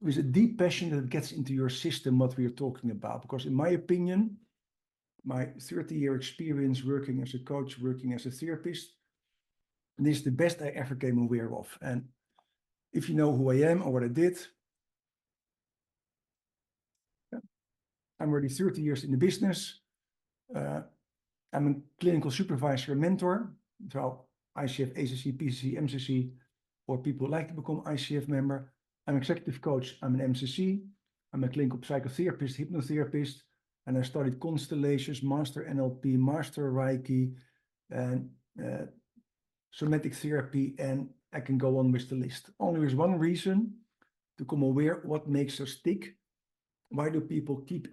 with a deep passion that gets into your system what we are talking about. Because in my opinion, my 30-year experience working as a coach, working as a therapist, this is the best I ever came aware of. And if you know who I am or what I did, I'm already 30 years in the business. I'm a clinical supervisor and mentor. So ICF, ACC, PCC, MCC, or people who like to become ICF member. I'm executive coach. I'm an MCC. I'm a clinical psychotherapist, hypnotherapist, and I studied constellations, master NLP, master Reiki, and somatic therapy, and I can go on with the list. Only with one reason, to become aware what makes us tick. Why do people keep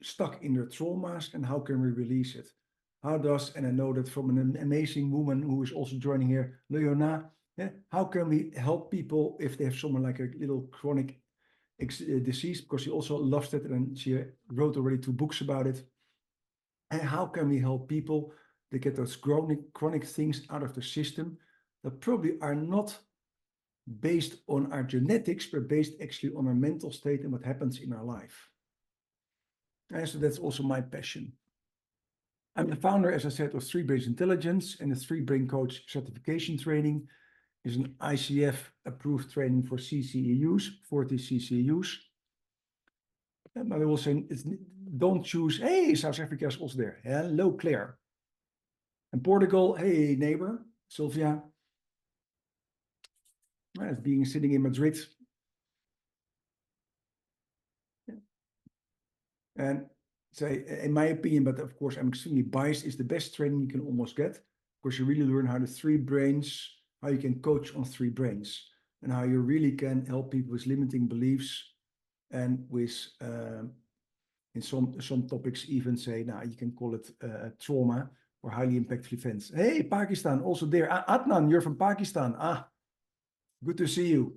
stuck in their traumas, and how can we release it? How does, and I know that from an amazing woman who is also joining here, Leona, how can we help people if they have someone like a little chronic disease, because she also loves it and she wrote already 2 books about it. And how can we help people to get those chronic things out of the system that probably are not based on our genetics, but based actually on our mental state and what happens in our life. And so that's also my passion. I'm the founder, as I said, of 3 Brains Intelligence, and the 3 Brain Coach certification training is an ICF approved training for CCEUs, 40 CCEUs. And I will say, don't choose, hey, South Africa is also there. Hello, Claire. And Portugal, hey, neighbor, Sylvia. Being sitting in Madrid. And say, in my opinion, but of course I'm extremely biased, is the best training you can almost get, because you really learn how the 3 brains, how you can coach on 3 brains, and how you really can help people with limiting beliefs, and with in some topics even say, now you can call it trauma or highly impactful events. Hey, Pakistan, also there. Adnan, you're from Pakistan. Good to see you.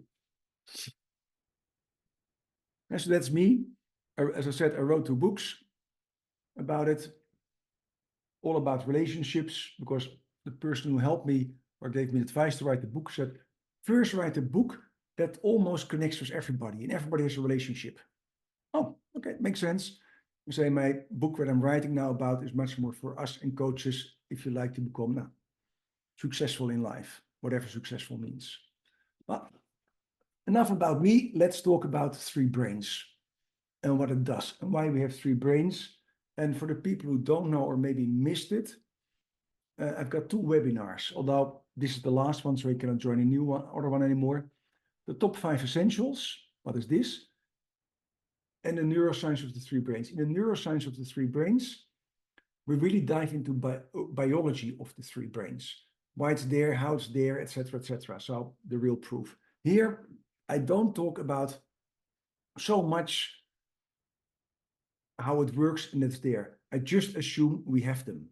And so that's me. As I said, I wrote 2 books about it, all about relationships, because the person who helped me or gave me advice to write the book said, first write a book that almost connects with everybody, and everybody has a relationship. Oh, okay, makes sense. You say my book that I'm writing now about is much more for us and coaches if you like to become successful in life, whatever successful means. But enough about me. Let's talk about 3 brains and what it does and why we have 3 brains. And for the people who don't know or maybe missed it, I've got 2 webinars, although this is the last one, so I cannot join a new one, other one anymore. The top 5 essentials, what is this? And the neuroscience of the 3 brains. In the neuroscience of the 3 brains, we really dive into biology of the 3 brains. Why it's there, how it's there, etc., etc. So the real proof. Here, I don't talk about so much how it works and it's there. I just assume we have them.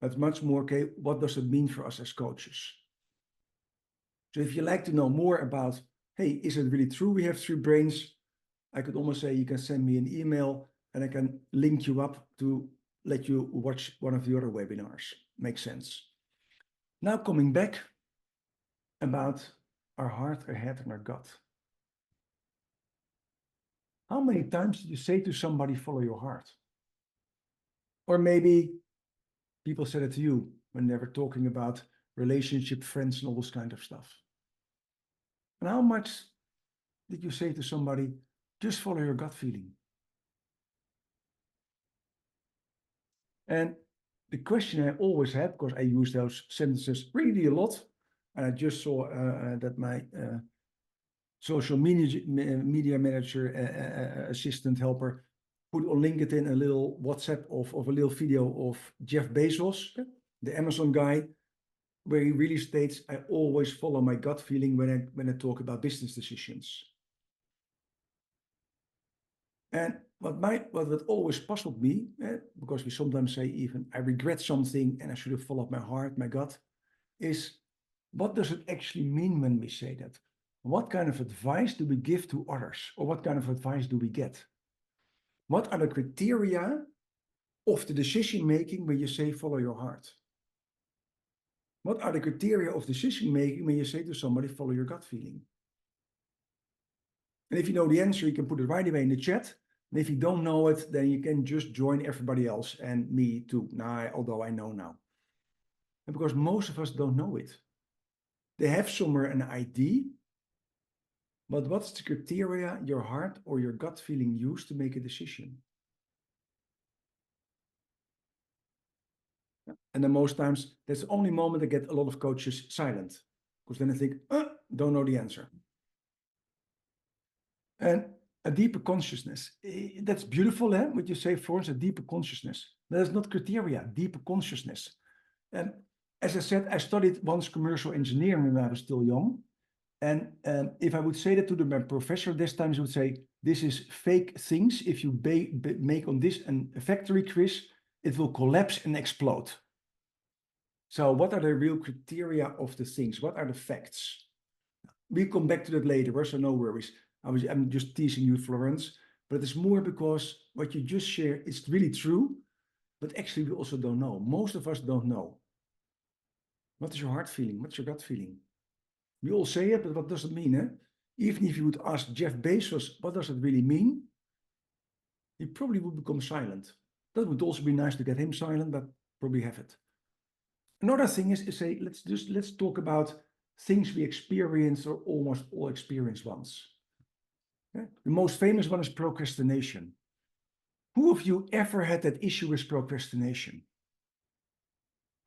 But much more, okay, what does it mean for us as coaches? So if you like to know more about, hey, is it really true we have 3 brains? I could almost say you can send me an email and I can link you up to let you watch one of the other webinars. Makes sense. Now coming back about our heart, our head, and our gut. How many times did you say to somebody, follow your heart? Or maybe people said it to you when they were talking about relationship, friends, and all this kind of stuff. And how much did you say to somebody, just follow your gut feeling? And the question I always had, because I use those sentences really a lot, and I just saw that my social media manager, assistant, helper, put on LinkedIn a little WhatsApp of a little video of Jeff Bezos, the Amazon guy, where he really states, I always follow my gut feeling when I talk about business decisions. And what always puzzled me, because we sometimes say even, I regret something and I should have followed my heart, my gut, is what does it actually mean when we say that? What kind of advice do we give to others? Or what kind of advice do we get? What are the criteria of the decision-making when you say follow your heart? What are the criteria of decision-making when you say to somebody follow your gut feeling? And if you know the answer, you can put it right away in the chat. And if you don't know it, then you can just join everybody else and me too. Now, although I know now. And because most of us don't know it. They have somewhere an ID, but what's the criteria your heart or your gut feeling use to make a decision? And then most times, that's the only moment I get a lot of coaches silent. Because then I think, don't know the answer. And a deeper consciousness. That's beautiful, eh? What you say, Florence, a deeper consciousness. That is not criteria, deeper consciousness. And as I said, I studied once commercial engineering when I was still young. And if I would say that to my professor this time, he would say, this is fake things. If you make on this a factory, Chris, it will collapse and explode. So what are the real criteria of the things? What are the facts? We'll come back to that later, so no worries. I'm just teasing you, Florence, but it's more because what you just shared is really true, but actually we also don't know. Most of us don't know. What is your heart feeling? What's your gut feeling? We all say it, but what does it mean? Eh? Even if you would ask Jeff Bezos, what does it really mean? He probably would become silent. That would also be nice to get him silent, but probably have it. Another thing is say, let's talk about things we experience or almost all experience once. Okay? The most famous one is procrastination. Who of you ever had that issue with procrastination?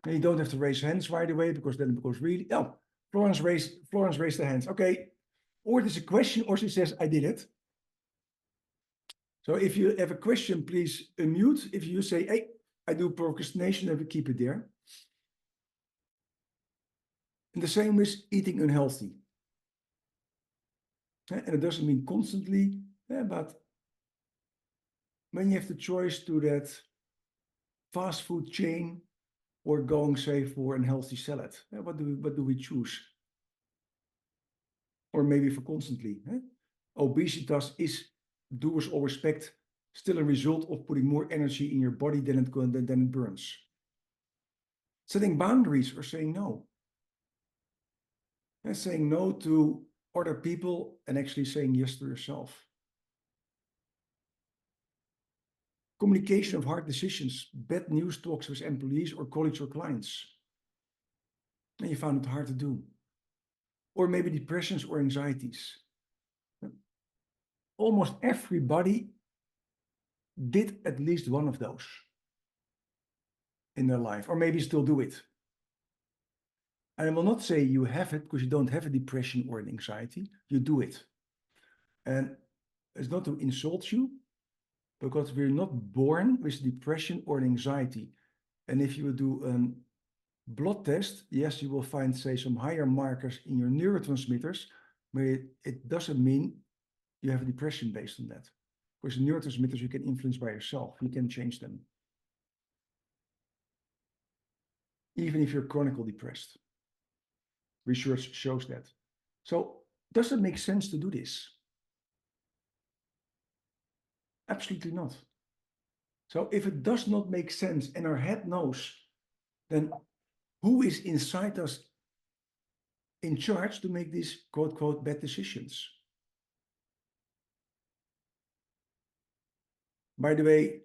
And you don't have to raise hands right away because then it goes really. Oh, Florence raised the hands. Okay. Or there's a question, or she says, I did it. So if you have a question, please unmute. If you say, hey, I do procrastination, then we keep it there. And the same with eating unhealthy. And it doesn't mean constantly, but when you have the choice to that fast food chain or going, say, for a healthy salad, what do we choose? Or maybe for constantly. Obesitas is, due with all respect, still a result of putting more energy in your body than it burns. Setting boundaries or saying no. And saying no to other people and actually saying yes to yourself. Communication of hard decisions, bad news talks with employees or colleagues or clients. And you found it hard to do. Or maybe depressions or anxieties. Almost everybody did at least one of those in their life, or maybe still do it. And I will not say you have it because you don't have a depression or an anxiety. You do it. And it's not to insult you, because we're not born with depression or anxiety. And if you do a blood test, yes, you will find, say, some higher markers in your neurotransmitters, but it doesn't mean you have a depression based on that. Because the neurotransmitters you can influence by yourself. You can change them. Even if you're chronically depressed. Research shows that. So does it make sense to do this? Absolutely not. So if it does not make sense and our head knows, then who is inside us in charge to make these quote, quote, bad decisions? By the way,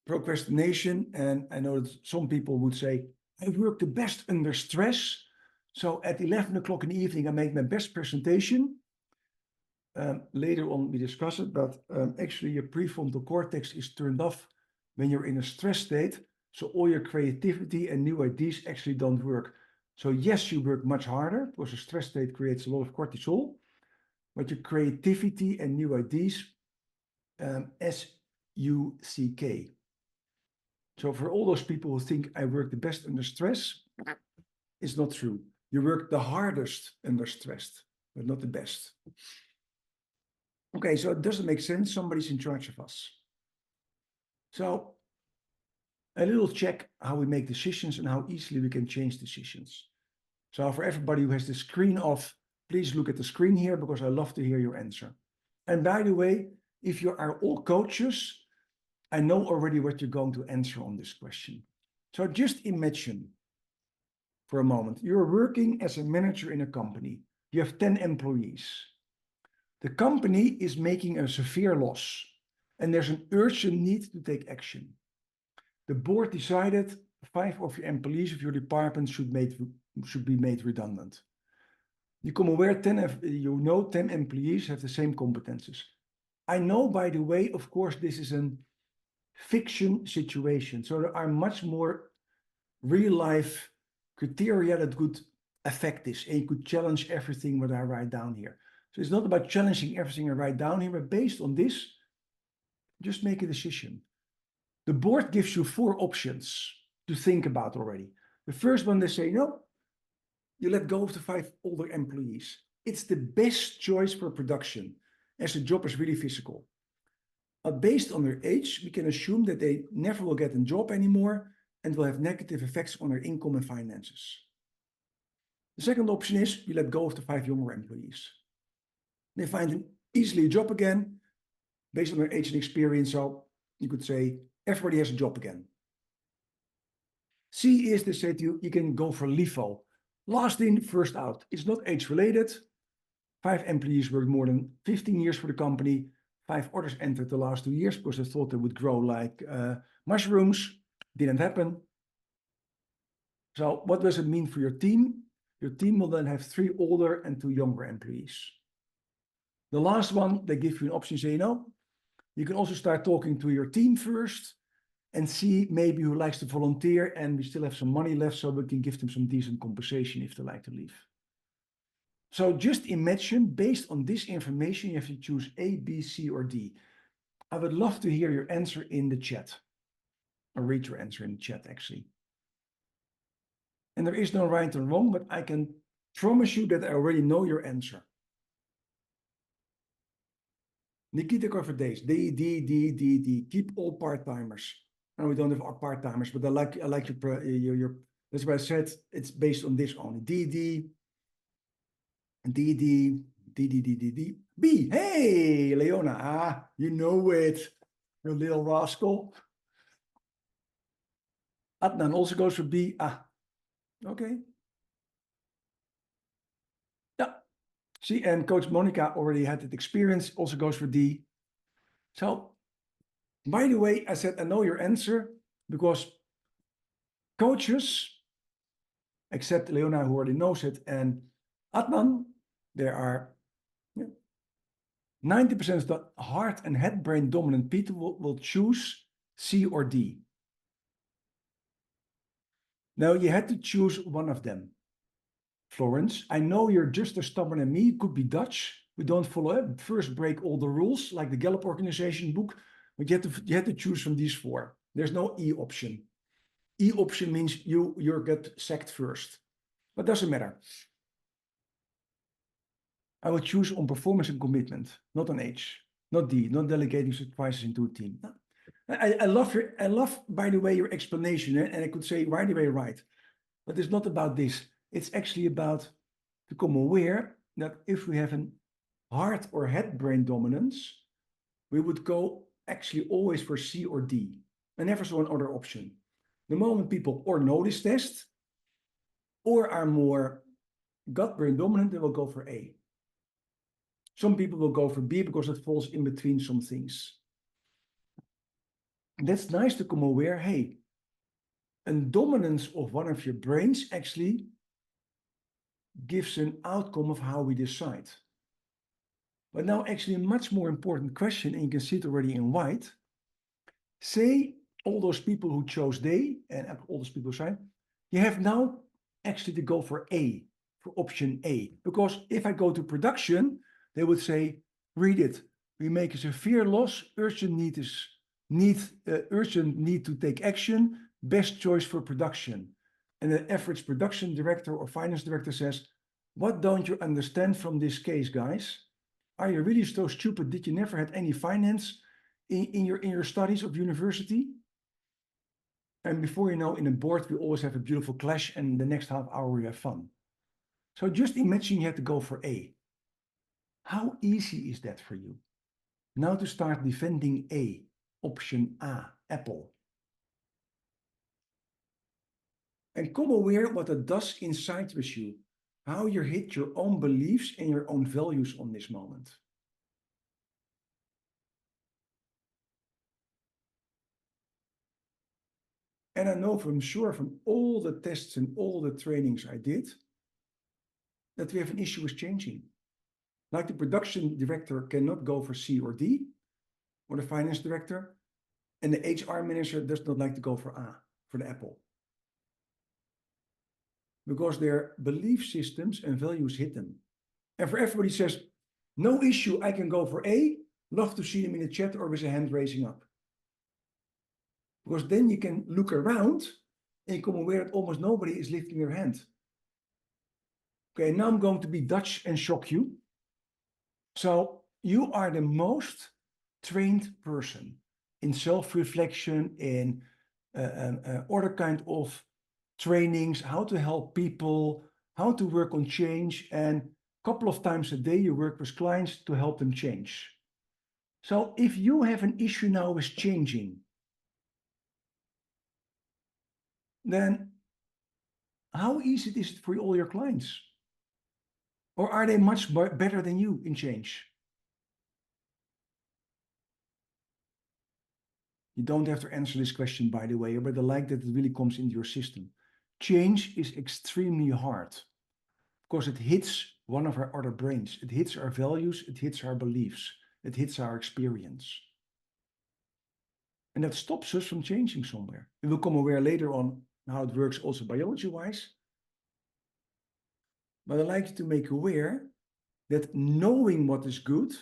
procrastination, and I know that some people would say, I work the best under stress. So at 11 o'clock in the evening, I make my best presentation. Later on, we discuss it, but actually your prefrontal cortex is turned off when you're in a stress state. So all your creativity and new ideas actually don't work. So yes, you work much harder because a stress state creates a lot of cortisol, but your creativity and new ideas, SUCK. So for all those people who think I work the best under stress, it's not true. You work the hardest under stress, but not the best. Okay, so it doesn't make sense. Somebody's in charge of us. So a little check how we make decisions and how easily we can change decisions. So for everybody who has the screen off, please look at the screen here because I love to hear your answer. And by the way, if you are all coaches, I know already what you're going to answer on this question. So just imagine for a moment, you're working as a manager in a company. You have 10 employees. The company is making a severe loss, and there's an urgent need to take action. The board decided 5 of your employees of your department should be made redundant. You become aware 10 employees have the same competences. I know, by the way, of course, this is a fiction situation. So there are much more real life criteria that could affect this, and you could challenge everything what I write down here. So it's not about challenging everything I write down here, but based on this, just make a decision. The board gives you 4 options to think about already. The first one, they say, no, you let go of the 5 older employees. It's the best choice for production, as the job is really physical. But based on their age, we can assume that they never will get a job anymore and will have negative effects on their income and finances. The second option is you let go of the 5 younger employees. They find an easily a job again, based on their age and experience. So you could say everybody has a job again. C is they say to you, you can go for LIFO. Last in, first out. It's not age related. 5 employees worked more than 15 years for the company. 5 others entered the last 2 years because they thought they would grow like mushrooms. Didn't happen. So what does it mean for your team? Your team will then have 3 older and 2 younger employees. The last one, they give you an option, say, you can also start talking to your team first and see maybe who likes to volunteer, and we still have some money left, so we can give them some decent compensation if they like to leave. So just imagine, based on this information, you have to choose A, B, C, or D. I would love to hear your answer in the chat, or read your answer in the chat, actually. And there is no right or wrong, but I can promise you that I already know your answer. Nikita Days, D. Keep all part-timers. No, we don't have part-timers, but I like your. That's why I said it's based on this only. D. B. Hey, Leona. You know it, you little rascal. Adnan also goes for B. Okay. Yeah. See, and Coach Monica already had that experience, also goes for D. So, by the way, I said I know your answer because coaches, except Leona who already knows it, and Adnan, there are 90% of the heart and head brain dominant people will choose C or D. Now you had to choose one of them. Florence, I know you're just as stubborn as me. It could be Dutch. We don't follow it. First break all the rules, like the Gallup organization book. But you had to choose from these 4. There's no E option. E option means you get sacked first. But doesn't matter. I will choose on performance and commitment, not on age. Not D, not delegating surprises into a team. I love, by the way, your explanation, and I could say right away, right. But it's not about this. It's actually about to become aware that if we have an heart or head brain dominance, we would go actually always for C or D. I never saw another option. The moment people or know this test or are more gut brain dominant, they will go for A. Some people will go for B because it falls in between some things. And that's nice to become aware, hey, a dominance of one of your brains actually gives an outcome of how we decide. But now actually a much more important question, and you can see it already in white. Say all those people who chose D, and all those people say, you have now actually to go for A, for option A. Because if I go to production, they would say, read it. We make a severe loss, urgent need to take action, best choice for production. And the average production director or finance director says, what don't you understand from this case, guys? Are you really so stupid? Did you never had any finance in your studies of university? And before you know, in a board, we always have a beautiful clash, and the next half hour we have fun. So just imagine you had to go for A. How easy is that for you? Now to start defending A, option A, apple. And come aware what it does inside with you, how you hit your own beliefs and your own values on this moment. And I know from sure from all the tests and all the trainings I did that we have an issue with changing. Like the production director cannot go for C or D, or the finance director, and the HR manager does not like to go for A, for the apple. Because their belief systems and values hit them. And for everybody says, no issue, I can go for A, love to see them in the chat or with a hand raising up. Because then you can look around and you come aware that almost nobody is lifting their hand. Okay, now I'm going to be Dutch and shock you. So you are the most trained person in self-reflection, in other kind of trainings, how to help people, how to work on change, and a couple of times a day you work with clients to help them change. So if you have an issue now with changing, then how easy is it for all your clients? Or are they much better than you in change? You don't have to answer this question, by the way, but I like that it really comes into your system. Change is extremely hard because it hits one of our other brains. It hits our values, it hits our beliefs, it hits our experience. And that stops us from changing somewhere. We will come aware later on how it works also biology-wise. But I'd like you to make aware that knowing what is good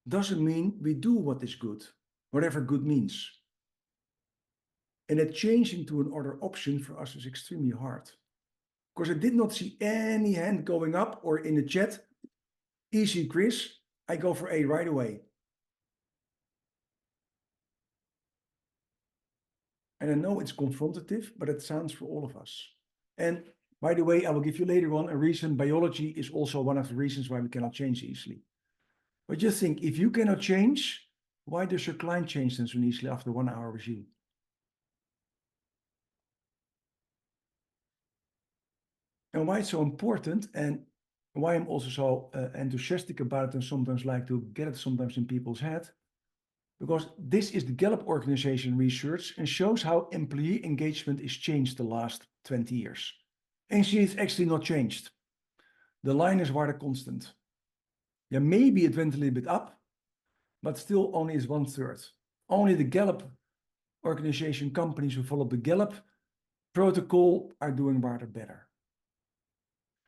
doesn't mean we do what is good, whatever good means. And that changing to another option for us is extremely hard. Because I did not see any hand going up or in the chat, easy Chris, I go for A right away. And I know it's confrontative, but it sounds for all of us. And by the way, I will give you later on a reason. Biology is also one of the reasons why we cannot change easily. But just think, if you cannot change, why does your client change then so easily after 1 hour with you? And why it's so important and why I'm also so enthusiastic about it and sometimes like to get it sometimes in people's head, because this is the Gallup organization research and shows how employee engagement is changed the last 20 years. And you see it's actually not changed. The line is rather constant. Yeah, maybe it went a little bit up, but still only is 1/3. Only the Gallup organization companies who follow the Gallup protocol are doing rather better.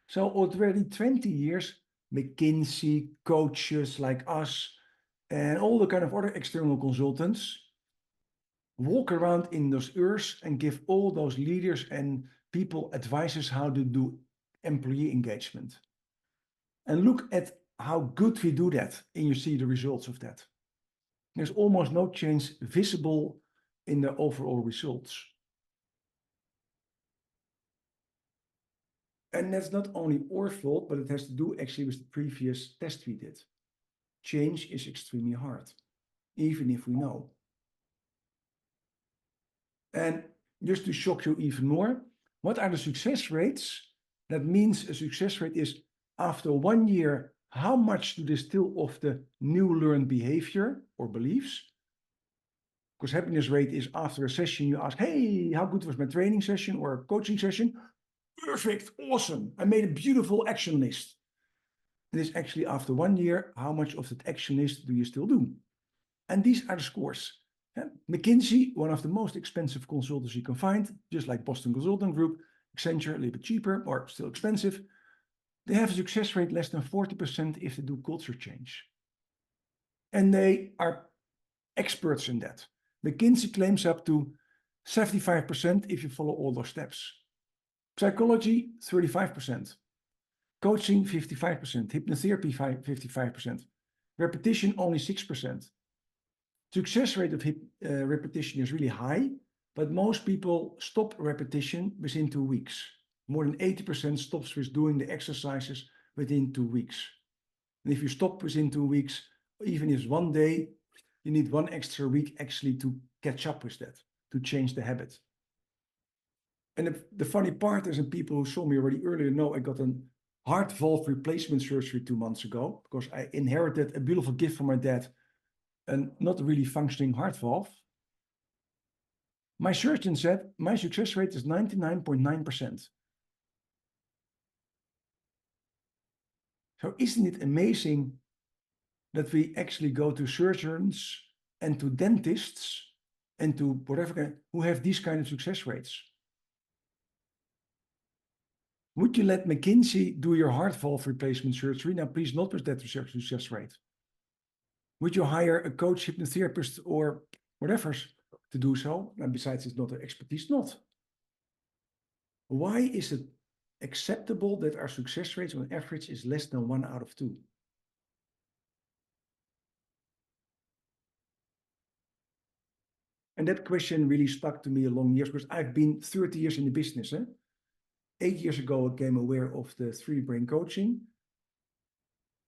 So already 20 years, McKinsey, coaches like us, and all the kind of other external consultants walk around in those earths and give all those leaders and people advices how to do employee engagement. And look at how good we do that, and you see the results of that. There's almost no change visible in the overall results. And that's not only our fault, but it has to do actually with the previous test we did. Change is extremely hard, even if we know. And just to shock you even more, what are the success rates? That means a success rate is after 1 year, how much do they still of the new learned behavior or beliefs? Because happiness rate is after a session, you ask, hey, how good was my training session or coaching session? Perfect, awesome. I made a beautiful action list. It is actually after 1 year, how much of that action list do you still do? And these are the scores. McKinsey, one of the most expensive consultants you can find, just like Boston Consulting Group, Accenture, a little bit cheaper or still expensive. They have a success rate less than 40% if they do culture change. And they are experts in that. McKinsey claims up to 75% if you follow all those steps. Psychology, 35%. Coaching, 55%. Hypnotherapy, 55%. Repetition, only 6%. Success rate of repetition is really high, but most people stop repetition within 2 weeks. More than 80% stops with doing the exercises within 2 weeks. And if you stop within 2 weeks, even if it's 1 day, you need 1 extra week actually to catch up with that, to change the habit. And the funny part is, and people who saw me already earlier know I got a heart valve replacement surgery 2 months ago because I inherited a beautiful gift from my dad, and not really functioning heart valve. My surgeon said, my success rate is 99.9%. So isn't it amazing that we actually go to surgeons and to dentists and to whatever who have these kind of success rates? Would you let McKinsey do your heart valve replacement surgery? Now, please not with that success rate. Would you hire a coach, hypnotherapist, or whatever to do so? And besides, it's not their expertise, not. Why is it acceptable that our success rate on average is less than 1 out of 2? And that question really stuck to me along years because I've been 30 years in the business. 8 years ago, I became aware of the 3-brain coaching.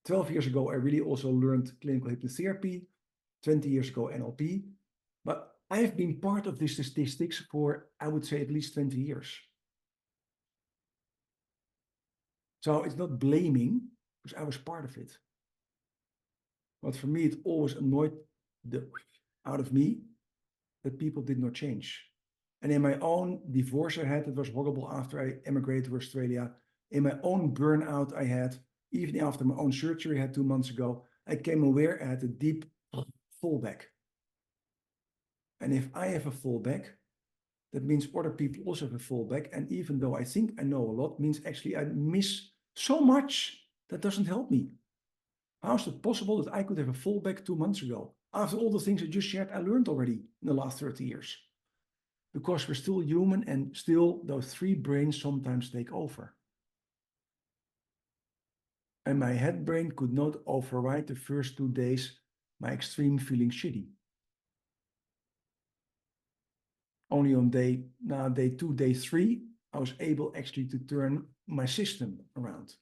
12 years ago, I really also learned clinical hypnotherapy. 20 years ago, NLP. But I've been part of the statistics for, I would say, at least 20 years. So it's not blaming, because I was part of it. But for me, it always annoyed out of me that people did not change. And in my own divorce I had, it was horrible after I emigrated to Australia. In my own burnout I had, even after my own surgery I had 2 months ago, I came aware I had a deep fallback. And if I have a fallback, that means other people also have a fallback. And even though I think I know a lot, means actually I miss so much that doesn't help me. How is it possible that I could have a fallback 2 months ago? After all the things I just shared, I learned already in the last 30 years. Because we're still human and still those 3 brains sometimes take over. And my head brain could not override the first 2 days my extreme feeling shitty. Only on day 2, day 3, I was able actually to turn my system around.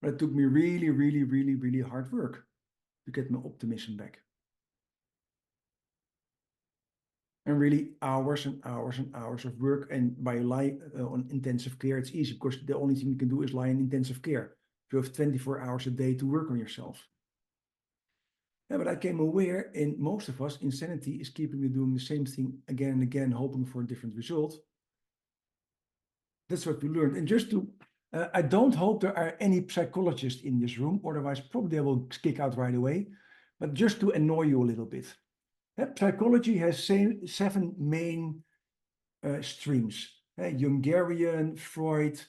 But it took me really, really, really, really hard work to get my optimism back. And really hours and hours and hours of work. And by lying on intensive care, it's easy because the only thing you can do is lie in intensive care. You have 24 hours a day to work on yourself. Yeah, but I became aware in most of us, insanity is keeping you doing the same thing again and again, hoping for a different result. That's what we learned. And just to, I don't hope there are any psychologists in this room, otherwise probably they will kick out right away. But just to annoy you a little bit. Psychology has 7 main streams. Jungian, Freud,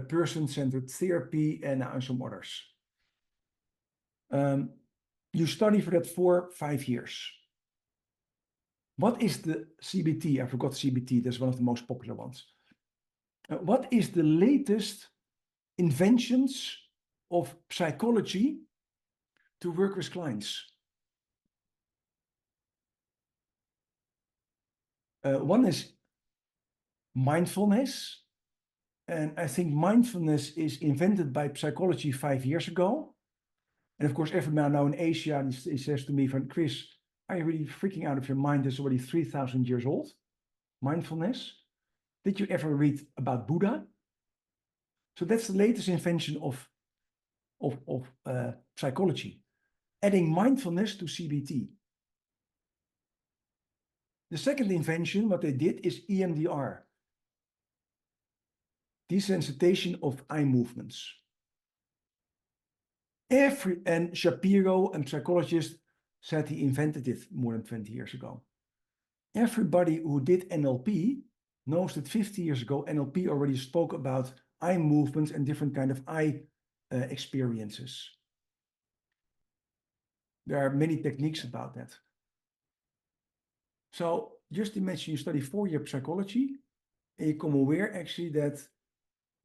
person-centered therapy, and some others. You study for that 4-5 years. What is the CBT? I forgot CBT. That's one of the most popular ones. What is the latest inventions of psychology to work with clients? One is mindfulness. And I think mindfulness is invented by psychology 5 years ago. And of course, every man now in Asia, he says to me, Chris, are you really freaking out of your mind? It's already 3,000 years old. Mindfulness. Did you ever read about Buddha? So that's the latest invention of psychology. Adding mindfulness to CBT. The second invention, what they did is EMDR. Desensitization of eye movements. And Shapiro, a psychologist, said he invented it more than 20 years ago. Everybody who did NLP knows that 50 years ago, NLP already spoke about eye movements and different kind of eye experiences. There are many techniques about that. So just imagine you study 4-year psychology and you come aware actually that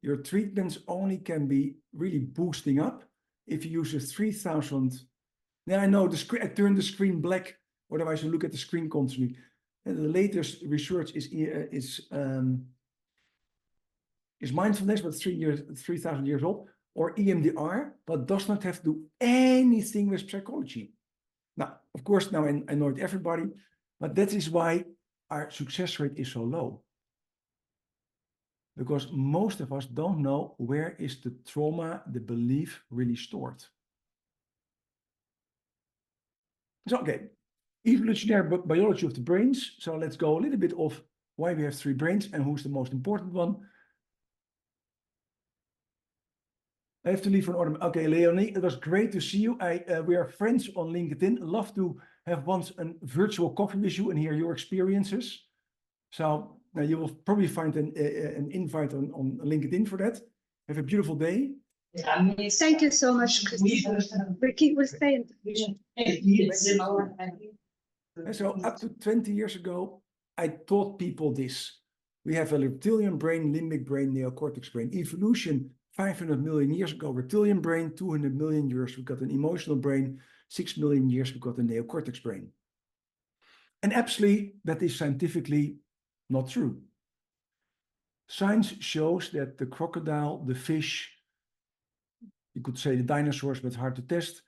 your treatments only can be really boosting up if you use a 3,000. Now I know I turned the screen black, otherwise you look at the screen constantly. And the latest research is mindfulness, but 3,000 years old, or EMDR, but does not have to do anything with psychology. Now, of course, now I annoyed everybody, but that is why our success rate is so low. Because most of us don't know where is the trauma, the belief really stored. So, okay, Evolutionary biology of the brains. So let's go a little bit of why we have 3 brains and who's the most important one. I have to leave for an order. Okay, Leonie, it was great to see you. We are friends on LinkedIn. Love to have once a virtual coffee with you and hear your experiences. So you will probably find an invite on LinkedIn for that. Have a beautiful day. Thank you so much, Christoffel. We'll stay in touch. And so up to 20 years ago, I taught people this. We have a reptilian brain, limbic brain, neocortex brain. Evolution, 500 million years ago, reptilian brain, 200 million years, we got an emotional brain, 6 million years, we got a neocortex brain. And actually, that is scientifically not true. Science shows that the crocodile, the fish, you could say the dinosaurs, but hard to test,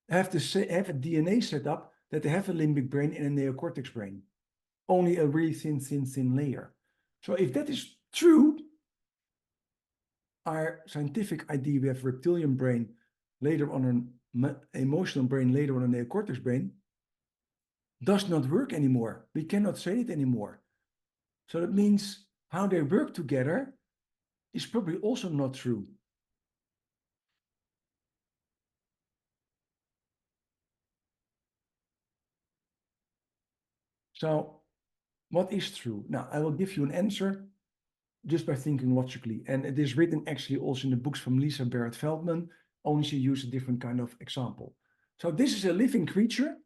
have a DNA setup that they have a limbic brain and a neocortex brain. Only a really thin layer. So if that is true, our scientific idea, we have reptilian brain, later on an emotional brain, later on a neocortex brain, does not work anymore. We cannot say it anymore. So that means how they work together is probably also not true. So what is true? Now, I will give you an answer just by thinking logically. And it is written actually also in the books from Lisa Barrett Feldman, only she used a different kind of example. So this is a living creature,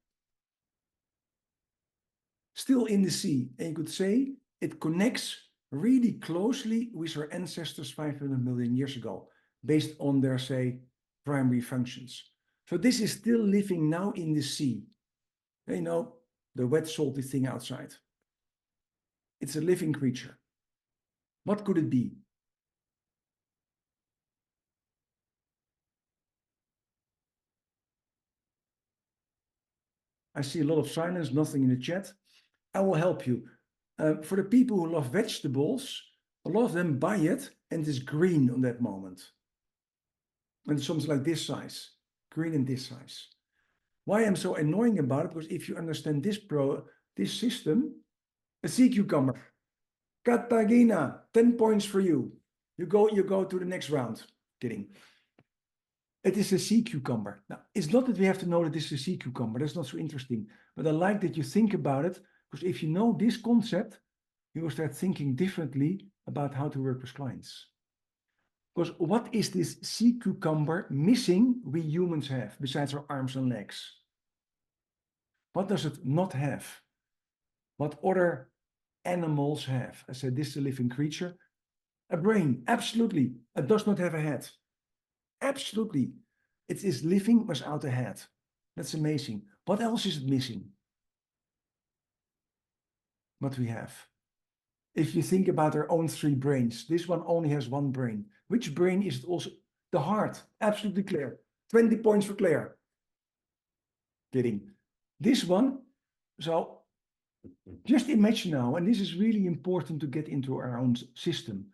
still in the sea. And you could say it connects really closely with our ancestors 500 million years ago, based on their, say, primary functions. So this is still living now in the sea. You know, the wet, salty thing outside. It's a living creature. What could it be? I see a lot of silence, nothing in the chat. I will help you. For the people who love vegetables, a lot of them buy it and it's green on that moment. And something like this size, green and this size. Why I'm so annoying about it? Because if you understand this system, a sea cucumber, Katagina, 10 points for you. You go to the next round. Kidding. It is a sea cucumber. Now, it's not that we have to know that this is a sea cucumber. That's not so interesting. But I like that you think about it, because if you know this concept, you will start thinking differently about how to work with clients. Because what is this sea cucumber missing we humans have, besides our arms and legs? What does it not have? What other animals have? I said, this is a living creature. A brain, absolutely. It does not have a head. Absolutely. It is living without a head. That's amazing. What else is it missing? What we have. If you think about our own 3 brains, this one only has 1 brain. Which brain is it also? The heart. Absolutely clear. 20 points for Claire. Kidding. This one, so just imagine now, and this is really important to get into our own system.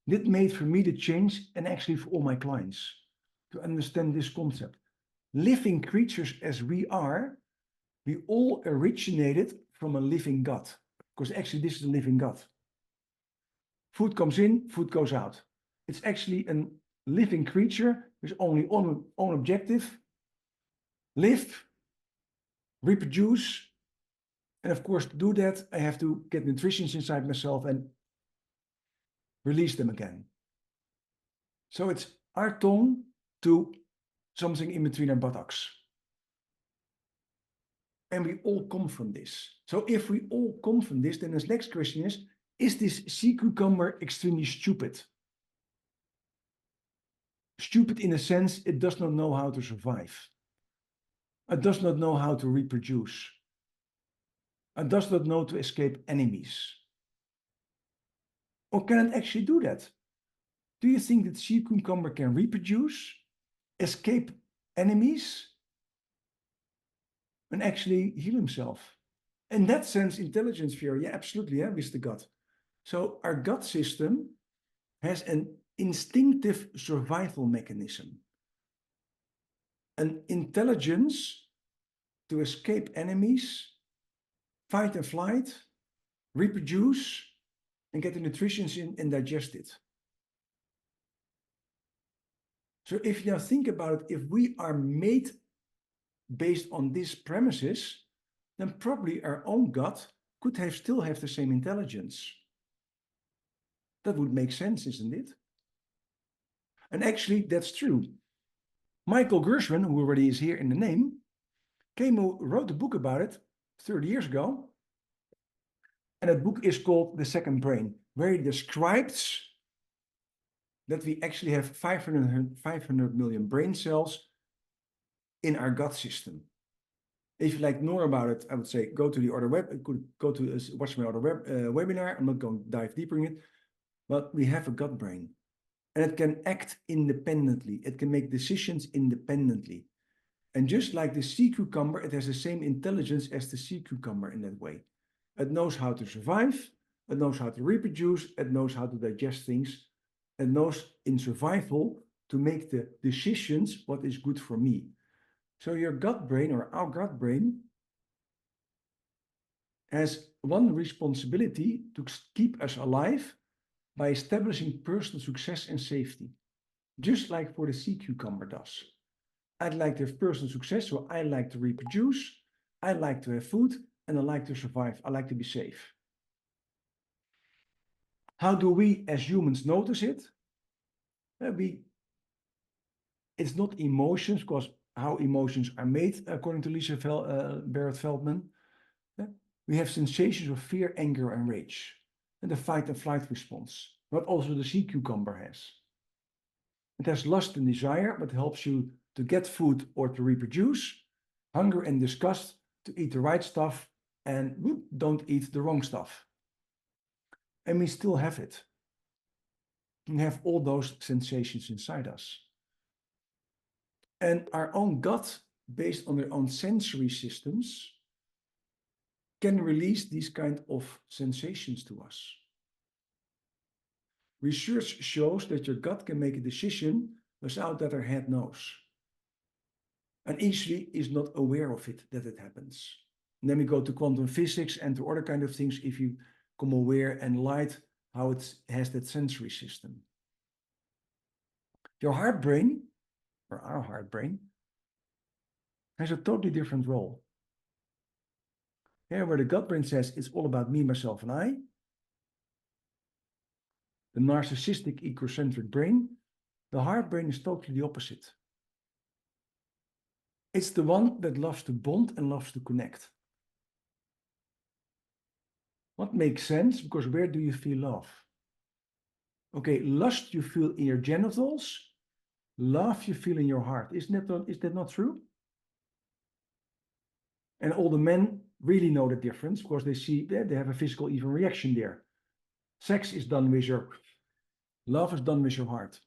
This made for me the change, and actually for all my clients, to understand this concept. Living creatures as we are, we all originated from a living gut, because actually this is a living gut. Food comes in, food goes out. It's actually a living creature with only one objective: live, reproduce, and of course to do that I have to get nutrients inside myself and release them again. So it's our tongue to something in between our buttocks. And we all come from this. So if we all come from this, then the next question is this sea cucumber extremely stupid? Stupid in a sense, it does not know how to survive. It does not know how to reproduce. It does not know to escape enemies. Or can it actually do that? Do you think that sea cucumber can reproduce, escape enemies, and actually heal himself? In that sense, intelligence theory, yeah, absolutely, yeah, with the gut. So our gut system has an instinctive survival mechanism. An intelligence to escape enemies fight and flight, reproduce, and get the nutrition in and digest it. So if you now think about it, if we are made based on these premises, then probably our own gut could still have the same intelligence. That would make sense, isn't it? And actually, that's true. Michael Gershwin, who already is here in the name, wrote a book about it 30 years ago. And that book is called The Second Brain, where he describes that we actually have 500 million brain cells in our gut system. If you'd like to know about it, I would say go to the other watch my other webinar. I'm not going to dive deeper in it, but we have a gut brain, and it can act independently. It can make decisions independently. And just like the sea cucumber, it has the same intelligence as the sea cucumber in that way. It knows how to survive, it knows how to reproduce, it knows how to digest things, it knows in survival to make the decisions what is good for me. So your gut brain, or our gut brain, has one responsibility to keep us alive by establishing personal success and safety, just like for the sea cucumber does. I'd like to have personal success, so I like to reproduce, I like to have food, and I like to survive. I like to be safe. How do we as humans notice it? It's not emotions, because how emotions are made, according to Lisa Barrett-Feldman. We have sensations of fear, anger, and rage, and the fight and flight response, what also the sea cucumber has. It has lust and desire, but helps you to get food or to reproduce, hunger and disgust, to eat the right stuff, and don't eat the wrong stuff. And we still have it. We have all those sensations inside us. And our own gut, based on their own sensory systems, can release these kind of sensations to us. Research shows that your gut can make a decision without that our head knows, and easily is not aware of it, that it happens. And then we go to quantum physics and to other kind of things if you become aware and light how it has that sensory system. Your heart brain, or our heart brain, has a totally different role. Here, where the gut brain says it's all about me, myself, and I, the narcissistic, egocentric brain, the heart brain is totally the opposite. It's the one that loves to bond and loves to connect. What makes sense? Because where do you feel love? Okay, lust you feel in your genitals, love you feel in your heart. Is that not true? And all the men really know the difference, because they see they have a physical even reaction there. Sex is done with your love, is done with your heart.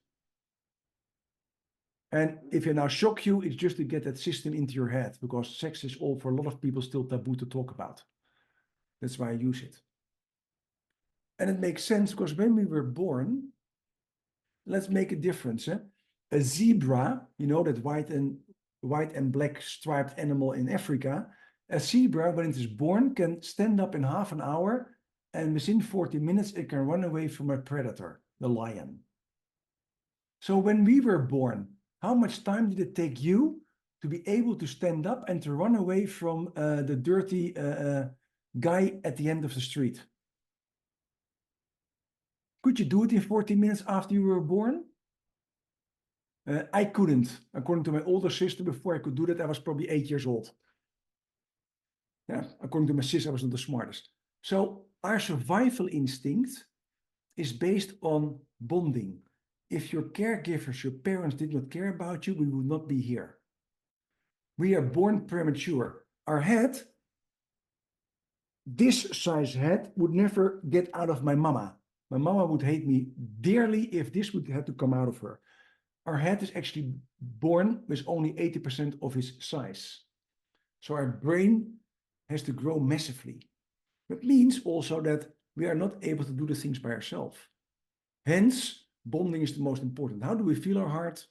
And if I now shock you, it's just to get that system into your head, because sex is all, for a lot of people, still taboo to talk about. That's why I use it. And it makes sense, because when we were born, let's make a difference. A zebra, you know, that white and black striped animal in Africa, a zebra, when it is born, can stand up in half an hour, and within 40 minutes, it can run away from a predator, the lion. So when we were born, how much time did it take you to be able to stand up and to run away from the dirty guy at the end of the street? Could you do it in 40 minutes after you were born? I couldn't. According to my older sister, before I could do that, I was probably 8 years old. Yeah, according to my sister, I was not the smartest. So our survival instinct is based on bonding. If your caregivers, your parents did not care about you, we would not be here. We are born premature. Our head, this size head, would never get out of my mama. My mama would hate me dearly if this would have to come out of her. Our head is actually born with only 80% of its size. So our brain has to grow massively. That means also that we are not able to do the things by ourselves. Hence, bonding is the most important. How do we feel our heart?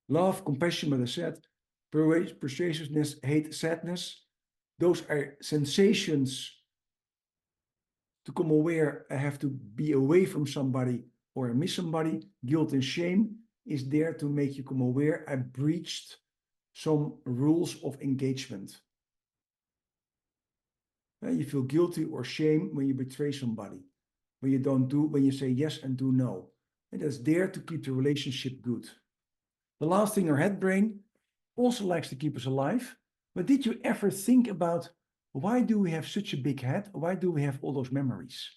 Love, compassion, but I said, persuasiveness, hate, sadness. Those are sensations. To come aware, I have to be away from somebody or I miss somebody. Guilt and shame is there to make you come aware I breached some rules of engagement. You feel guilty or shame when you betray somebody, when you say yes and do no. And that's there to keep the relationship good. The last thing, our head brain also likes to keep us alive. But did you ever think about why do we have such a big head? Why do we have all those memories?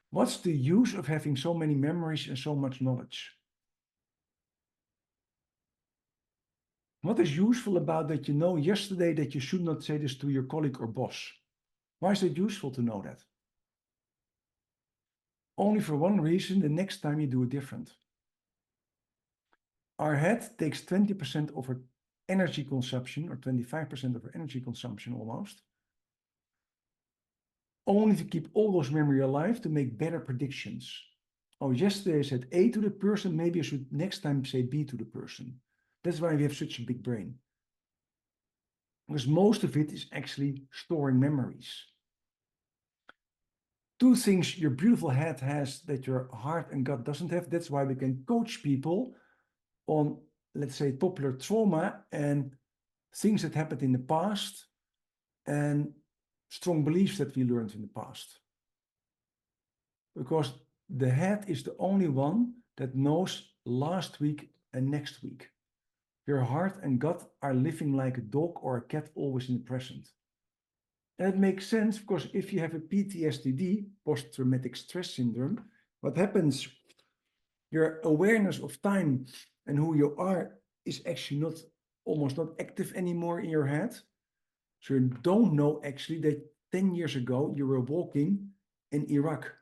What's the use of having so many memories and so much knowledge? What is useful about that you know yesterday that you should not say this to your colleague or boss? Why is it useful to know that? Only for one reason, the next time you do it different. Our head takes 20% of our energy consumption, or 25% of our energy consumption almost, only to keep all those memories alive to make better predictions. Oh, yesterday I said A to the person, maybe I should next time say B to the person. That's why we have such a big brain. Because most of it is actually storing memories. Two things your beautiful head has that your heart and gut doesn't have. That's why we can coach people on, let's say, popular trauma and things that happened in the past and strong beliefs that we learned in the past. Because the head is the only one that knows last week and next week. Your heart and gut are living like a dog or a cat, always in the present. And it makes sense because if you have a PTSD, post-traumatic stress syndrome, what happens? Your awareness of time and who you are is actually almost not active anymore in your head. So you don't know actually that 10 years ago you were walking in Iraq,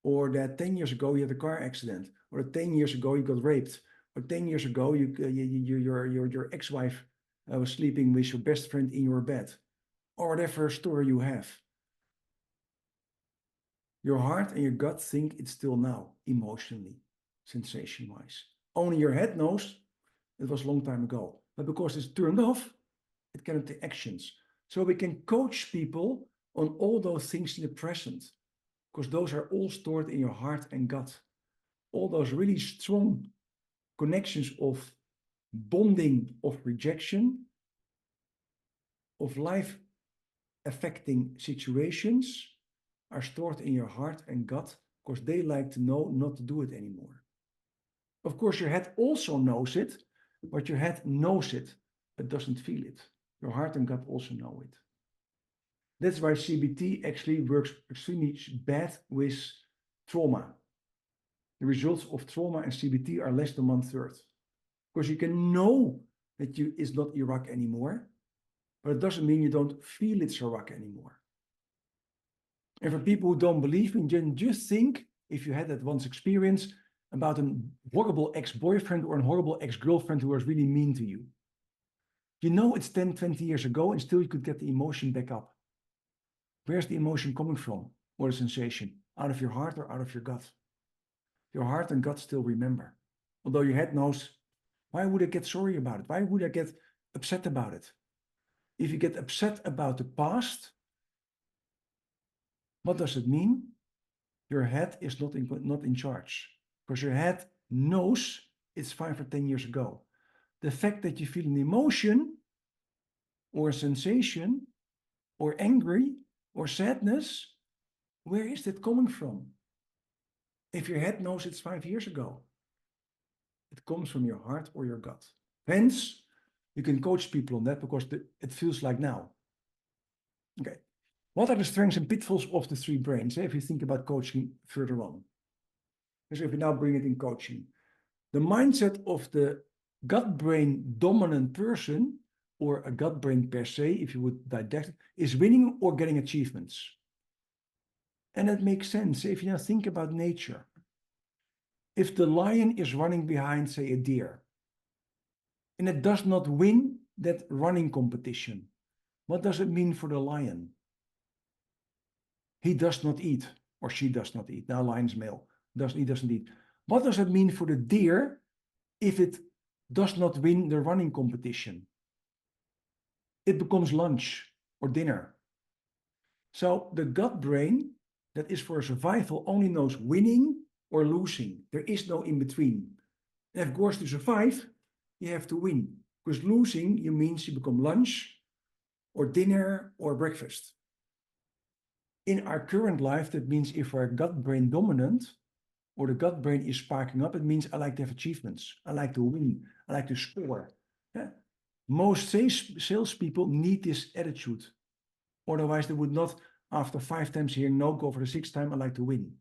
or that 10 years ago you had a car accident, or 10 years ago you got raped, or 10 years ago your ex-wife was sleeping with your best friend in your bed, or whatever story you have. Your heart and your gut think it's still now, emotionally, sensation-wise. Only your head knows it was a long time ago. But because it's turned off, it cannot take actions. So we can coach people on all those things in the present, because those are all stored in your heart and gut. All those really strong connections of bonding, of rejection, of life affecting situations are stored in your heart and gut, because they like to know not to do it anymore. Of course, your head also knows it, but your head knows it, but doesn't feel it. Your heart and gut also know it. That's why CBT actually works extremely bad with trauma. The results of trauma and CBT are less than 1/3. Because you can know that it's not Iraq anymore, but it doesn't mean you don't feel it's Iraq anymore. And for people who don't believe me, just think, if you had that once experience, about a horrible ex-boyfriend or a horrible ex-girlfriend who was really mean to you. You know it's 10, 20 years ago, and still you could get the emotion back up. Where's the emotion coming from, or the sensation? Out of your heart or out of your gut? Your heart and gut still remember. Although your head knows, why would I get sorry about it? Why would I get upset about it? If you get upset about the past, what does it mean? Your head is not in charge. Because your head knows it's 5 or 10 years ago. The fact that you feel an emotion, or a sensation, or angry, or sadness, where is that coming from? If your head knows it's 5 years ago, it comes from your heart or your gut. Hence, you can coach people on that because it feels like now. Okay. What are the strengths and pitfalls of the 3 brains? If you think about coaching further on. So if we now bring it in coaching, the mindset of the gut brain dominant person, or a gut brain per se, if you would dissect it, is winning or getting achievements. And that makes sense if you now think about nature. If the lion is running behind, say, a deer, and it does not win that running competition, what does it mean for the lion? He does not eat, or she does not eat. Now lion's male, he doesn't eat. What does it mean for the deer if it does not win the running competition? It becomes lunch. or dinner. So the gut brain that is for survival only knows winning or losing. There is no in between. And of course, to survive, you have to win. Because losing, you means you become lunch or dinner or breakfast. In our current life, that means if we're gut brain dominant, or the gut brain is sparking up, it means I like to have achievements. I like to win. I like to score. Yeah? Most salespeople need this attitude. Otherwise, they would not, after 5 times here, no, go for the 6th time, I like to win.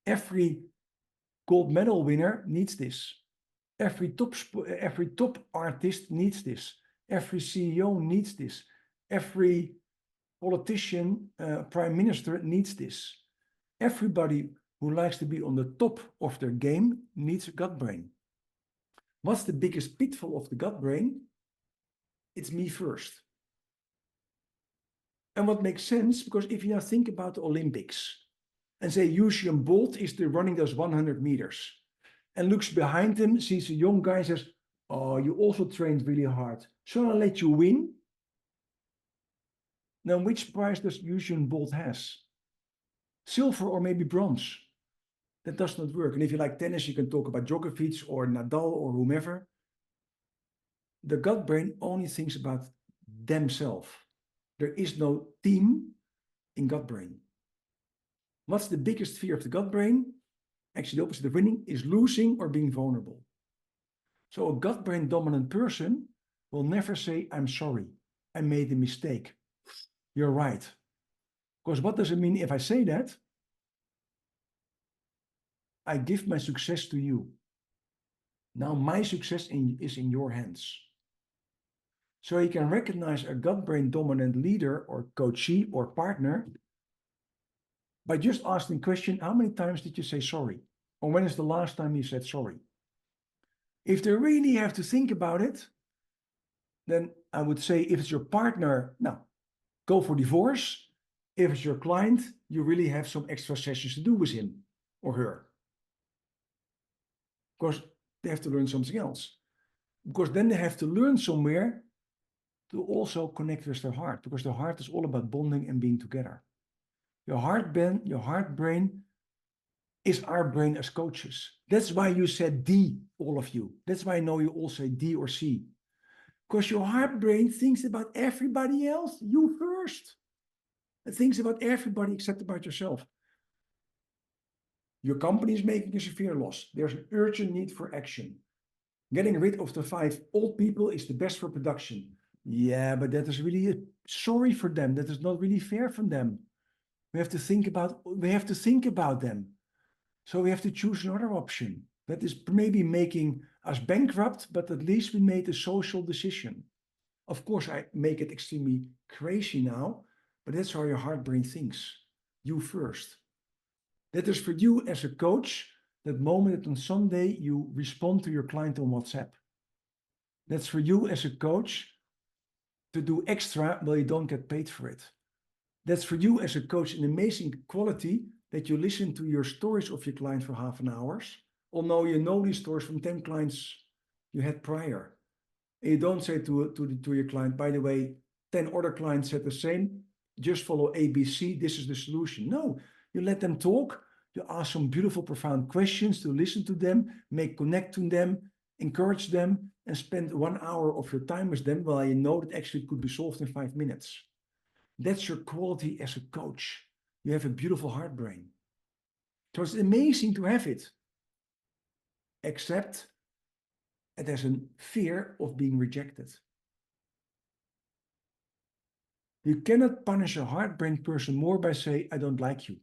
Every gold medal winner needs this. Every top artist needs this. Every CEO needs this. Every politician, prime minister needs this. Everybody who likes to be on the top of their game needs a gut brain. What's the biggest pitfall of the gut brain? It's me first. And what makes sense, because if you now think about the Olympics and say Usain Bolt is running those 100 meters and looks behind him, sees a young guy and says, oh, you also trained really hard. Shall I let you win? Now, which prize does Usain Bolt has? Silver or maybe bronze? That does not work. And if you like tennis, you can talk about Djokovic or Nadal or whomever. The gut brain only thinks about themselves. There is no team in gut brain. What's the biggest fear of the gut brain? Actually, the opposite of winning is losing or being vulnerable. So a gut brain dominant person will never say, I'm sorry, I made a mistake. You're right. Because what does it mean if I say that? I give my success to you. Now my success is in your hands. So you can recognize a gut brain dominant leader or coachee or partner by just asking the question, how many times did you say sorry? Or when is the last time you said sorry? If they really have to think about it, then I would say if it's your partner, now go for divorce. If it's your client, you really have some extra sessions to do with him or her. Because they have to learn something else. Because then they have to learn somewhere to also connect with their heart. Because the heart is all about bonding and being together. Your heart brain is our brain as coaches. That's why you said D, all of you. That's why I know you all say D or C. Because your heart brain thinks about everybody else, you first. It thinks about everybody except about yourself. Your company is making a severe loss. There's an urgent need for action. Getting rid of the 5 old people is the best for production. Yeah, but that is really sorry for them. That is not really fair from them. We have to think about them. So we have to choose another option. That is maybe making us bankrupt, but at least we made a social decision. Of course, I make it extremely crazy now, but that's how your heart brain thinks. You first. That is for you as a coach, that moment that on Sunday you respond to your client on WhatsApp. That's for you as a coach to do extra while you don't get paid for it. That's for you as a coach an amazing quality that you listen to your stories of your client for half an hour, although you know these stories from 10 clients you had prior. And you don't say to your client, by the way, 10 other clients said the same, just follow ABC, this is the solution. No, you let them talk, you ask some beautiful, profound questions to listen to them, make connect to them, encourage them, and spend 1 hour of your time with them while you know that actually could be solved in 5 minutes. That's your quality as a coach. You have a beautiful heart brain. So it's amazing to have it. Except it has a fear of being rejected. You cannot punish a heart brain person more by saying, I don't like you.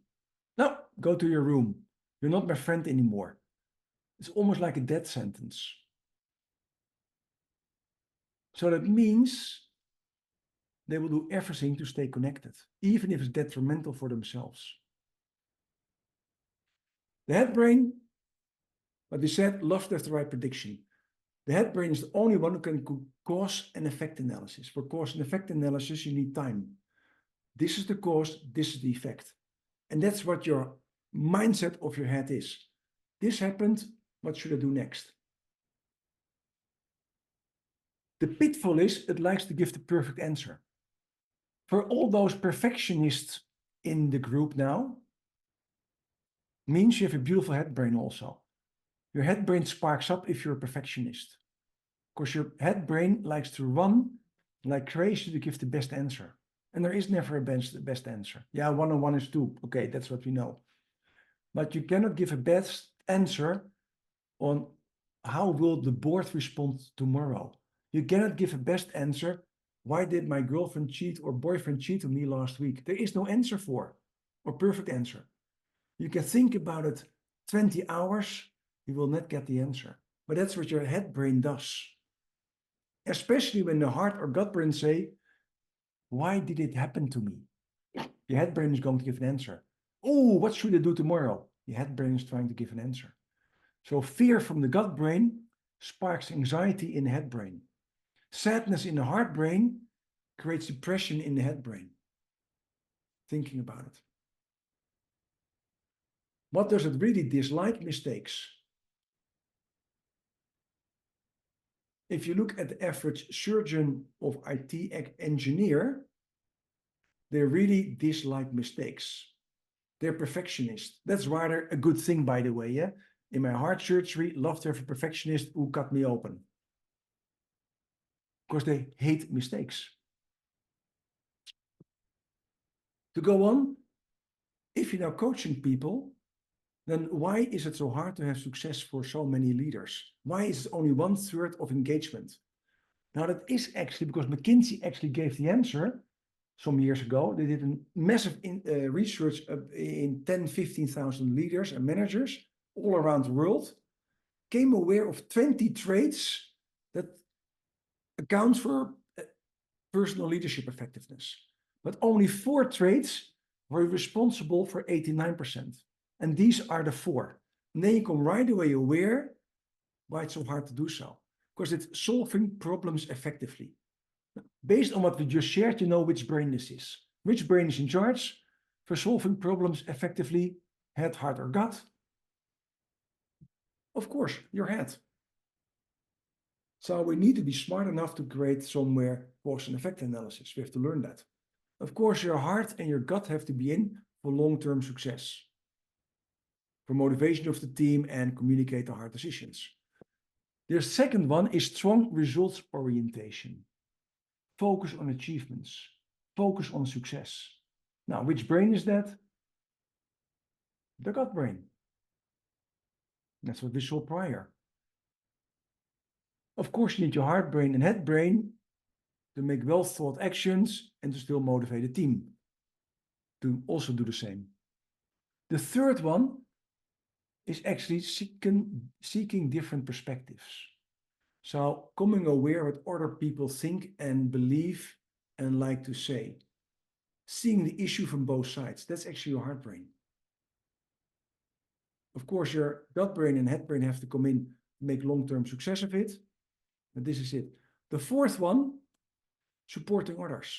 No, go to your room. You're not my friend anymore. It's almost like a death sentence. So that means they will do everything to stay connected, even if it's detrimental for themselves. The head brain, what we said, loves to have the right prediction. The head brain is the only one who can do cause and effect analysis. For cause and effect analysis, you need time. This is the cause, this is the effect. And that's what your mindset of your head is. This happened, what should I do next? The pitfall is it likes to give the perfect answer. For all those perfectionists in the group now, means you have a beautiful head brain also. Your head brain sparks up if you're a perfectionist. Because your head brain likes to run like crazy to give the best answer. And there is never a best answer. Yeah, 1 and 1 is 2. Okay, that's what we know. But you cannot give a best answer on how will the board respond tomorrow. You cannot give a best answer. Why did my girlfriend cheat or boyfriend cheat on me last week? There is no answer for, or perfect answer. You can think about it 20 hours, you will not get the answer. But that's what your head brain does. Especially when the heart or gut brain say, why did it happen to me? Your head brain is going to give an answer. Oh, what should I do tomorrow? Your head brain is trying to give an answer. So fear from the gut brain sparks anxiety in the head brain. Sadness in the heart brain creates depression in the head brain. Thinking about it. What does it really dislike? Mistakes. If you look at the average surgeon of IT engineer, they really dislike mistakes. They're perfectionists. That's rather a good thing, by the way. Yeah? In my heart surgery, love to have a perfectionist who cut me open. Because they hate mistakes. To go on, if you're now coaching people, then why is it so hard to have success for so many leaders? Why is it only 1/3 of engagement? Now that is actually because McKinsey actually gave the answer some years ago. They did a massive research in 10,000-15,000 leaders and managers all around the world, came aware of 20 traits that account for personal leadership effectiveness. But only 4 traits were responsible for 89%. And these are the 4. And then you come right away aware why it's so hard to do so. Because it's solving problems effectively. Based on what we just shared, you know which brain this is. Which brain is in charge for solving problems effectively? Head, heart, or gut? Of course, your head. So we need to be smart enough to create somewhere cause and effect analysis. We have to learn that. Of course, your heart and your gut have to be in for long-term success. For motivation of the team and communicate the hard decisions. The second one is strong results orientation. Focus on achievements. Focus on success. Now, which brain is that? The gut brain. That's what we saw prior. Of course, you need your heart brain and head brain to make well thought actions and to still motivate a team to also do the same. The third one is actually seeking different perspectives. So coming aware what other people think and believe and like to say. Seeing the issue from both sides. That's actually your heart brain. Of course, your gut brain and head brain have to come in, make long-term success of it. But this is it. The fourth one, supporting others.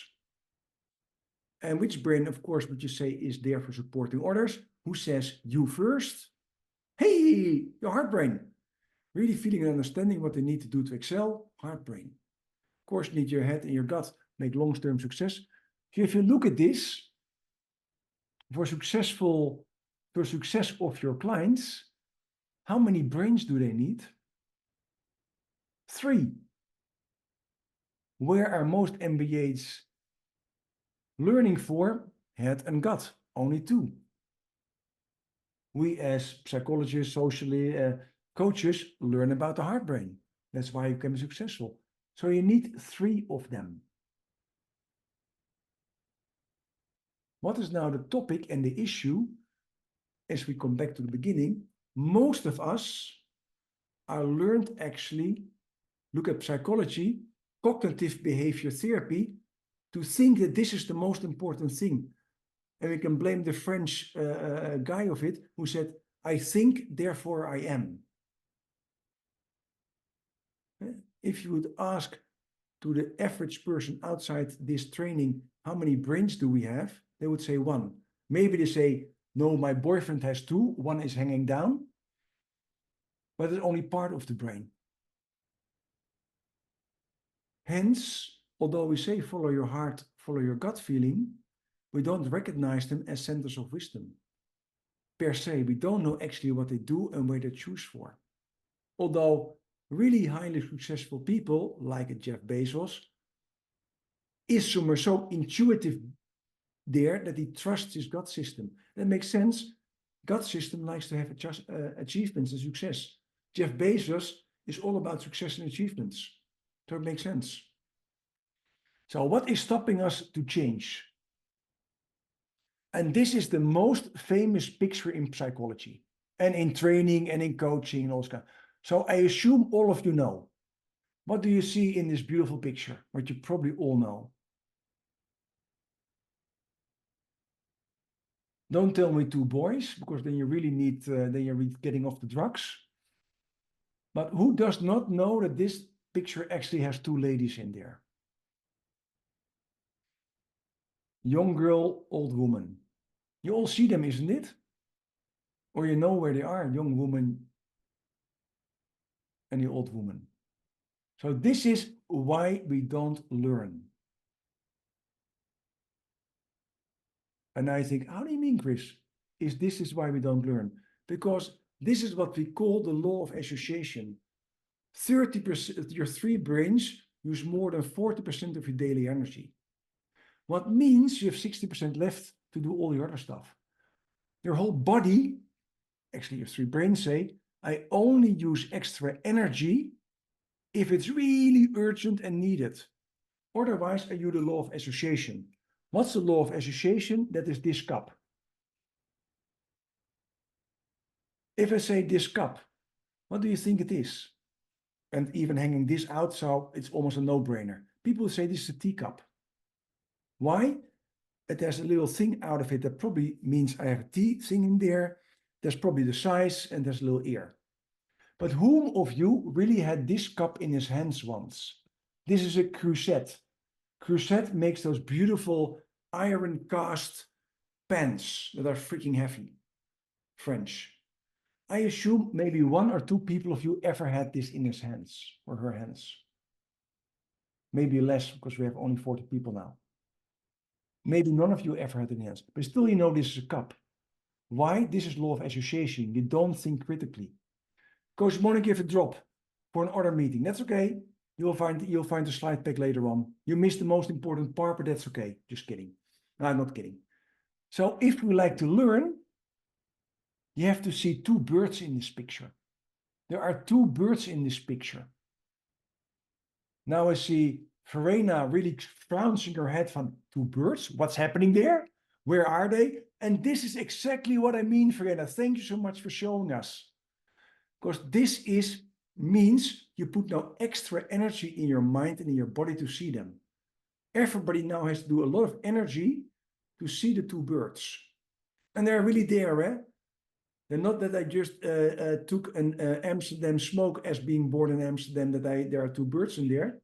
And which brain, of course, would you say is there for supporting others? Who says you first? Hey, your heart brain. Really feeling and understanding what they need to do to excel, heart brain. Of course, you need your head and your gut, make long-term success. So if you look at this, for success of your clients, how many brains do they need? 3. Where are most MBAs learning for? Head and gut, only 2. We as psychologists, socially, coaches learn about the heart brain. That's why you can be successful. So you need 3 of them. What is now the topic and the issue? As we come back to the beginning, most of us are learned actually, look at psychology, cognitive behavior therapy, to think that this is the most important thing. And we can blame the French guy of it who said, I think, therefore I am. If you would ask to the average person outside this training, how many brains do we have? They would say 1. Maybe they say, no, my boyfriend has 2, 1 is hanging down. But it's only part of the brain. Hence, although we say follow your heart, follow your gut feeling, we don't recognize them as centers of wisdom. Per se, we don't know actually what they do and where they choose for. Although really highly successful people, like Jeff Bezos, is somewhere so intuitive there that he trusts his gut system. That makes sense. Gut system likes to have achievements and success. Jeff Bezos is all about success and achievements. So it makes sense. So what is stopping us to change? And this is the most famous picture in psychology and in training and in coaching and all this kind. So I assume all of you know. What do you see in this beautiful picture? What you probably all know. Don't tell me two boys, because then you really need, then you're getting off the drugs. But who does not know that this picture actually has two ladies in there? Young girl, old woman. You all see them, isn't it? Or you know where they are, young woman and the old woman. So this is why we don't learn. And I think, how do you mean, Chris? This is why we don't learn? Because this is what we call the law of association. 30%, your three brains use more than 40% of your daily energy. What means you have 60% left to do all the other stuff. Your whole body, actually your three brains say, I only use extra energy if it's really urgent and needed. Otherwise, I use the law of association. What's the law of association? That is this cup. If I say this cup, what do you think it is? And even hanging this out, so it's almost a no-brainer. People say this is a teacup. Why? There's a little thing out of it that probably means I have a tea thing in there. There's probably the size and there's a little ear. But whom of you really had this cup in his hands once? This is a crusette. Crusette makes those beautiful iron cast pans that are freaking heavy. French. I assume maybe one or two people of you ever had this in his hands or her hands. Maybe less, because we have only 40 people now. Maybe none of you ever had it in hands, but still you know this is a cup. Why? This is law of association. You don't think critically. Coach Monica give a drop for an order meeting. That's okay. You'll find the slide pack later on. You missed the most important part, but that's okay. Just kidding. No, I'm not kidding. So if we like to learn, you have to see two birds in this picture. There are two birds in this picture. Now I see Verena really flouncing her head from two birds. What's happening there? Where are they? And this is exactly what I mean, Verena. Thank you so much for showing us. Because this means you put now extra energy in your mind and in your body to see them. Everybody now has to do a lot of energy to see the two birds. And they're really there, eh? They're not that I just took an Amsterdam smoke as being born in Amsterdam, that there are two birds in there.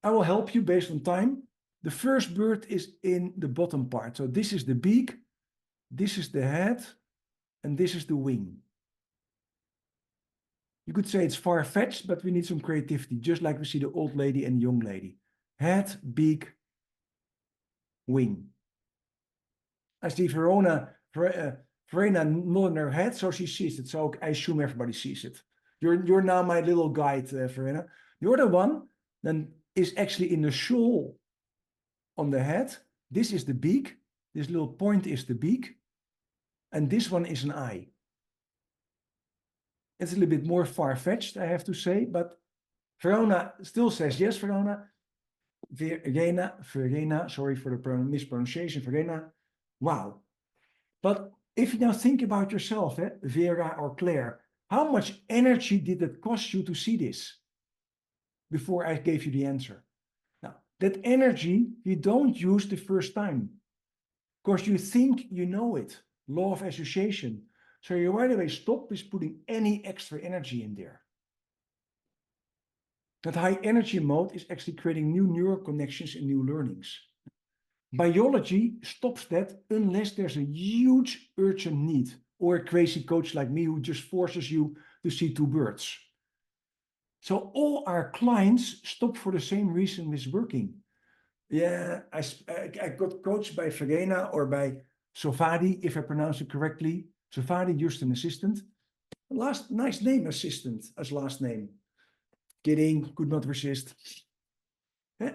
I will help you based on time. The first bird is in the bottom part. So this is the beak, this is the head, and this is the wing. You could say it's far-fetched, but we need some creativity, just like we see the old lady and young lady. Head, beak, wing. I see Verena nodding her head, so she sees it. So I assume everybody sees it. You're now my little guide, Verena. The other one then is actually in the shawl on the head. This is the beak. This little point is the beak. And this one is an eye. It's a little bit more far-fetched, I have to say, but Verena still says yes, Verena. Verena, sorry for the mispronunciation, Verena. Wow. But if you now think about yourself, Vera or Claire, how much energy did it cost you to see this before I gave you the answer? Now, that energy you don't use the first time because you think you know it, law of association. So you right away stop with putting any extra energy in there. That high energy mode is actually creating new neural connections and new learnings. Biology stops that unless there's a huge urgent need or a crazy coach like me who just forces you to see two birds. So all our clients stop for the same reason with working. Yeah, I got coached by Verena or by Sofadi, if I pronounce it correctly. Sofadi used an assistant. Last nice name, assistant, as last name. Kidding, could not resist. Eh?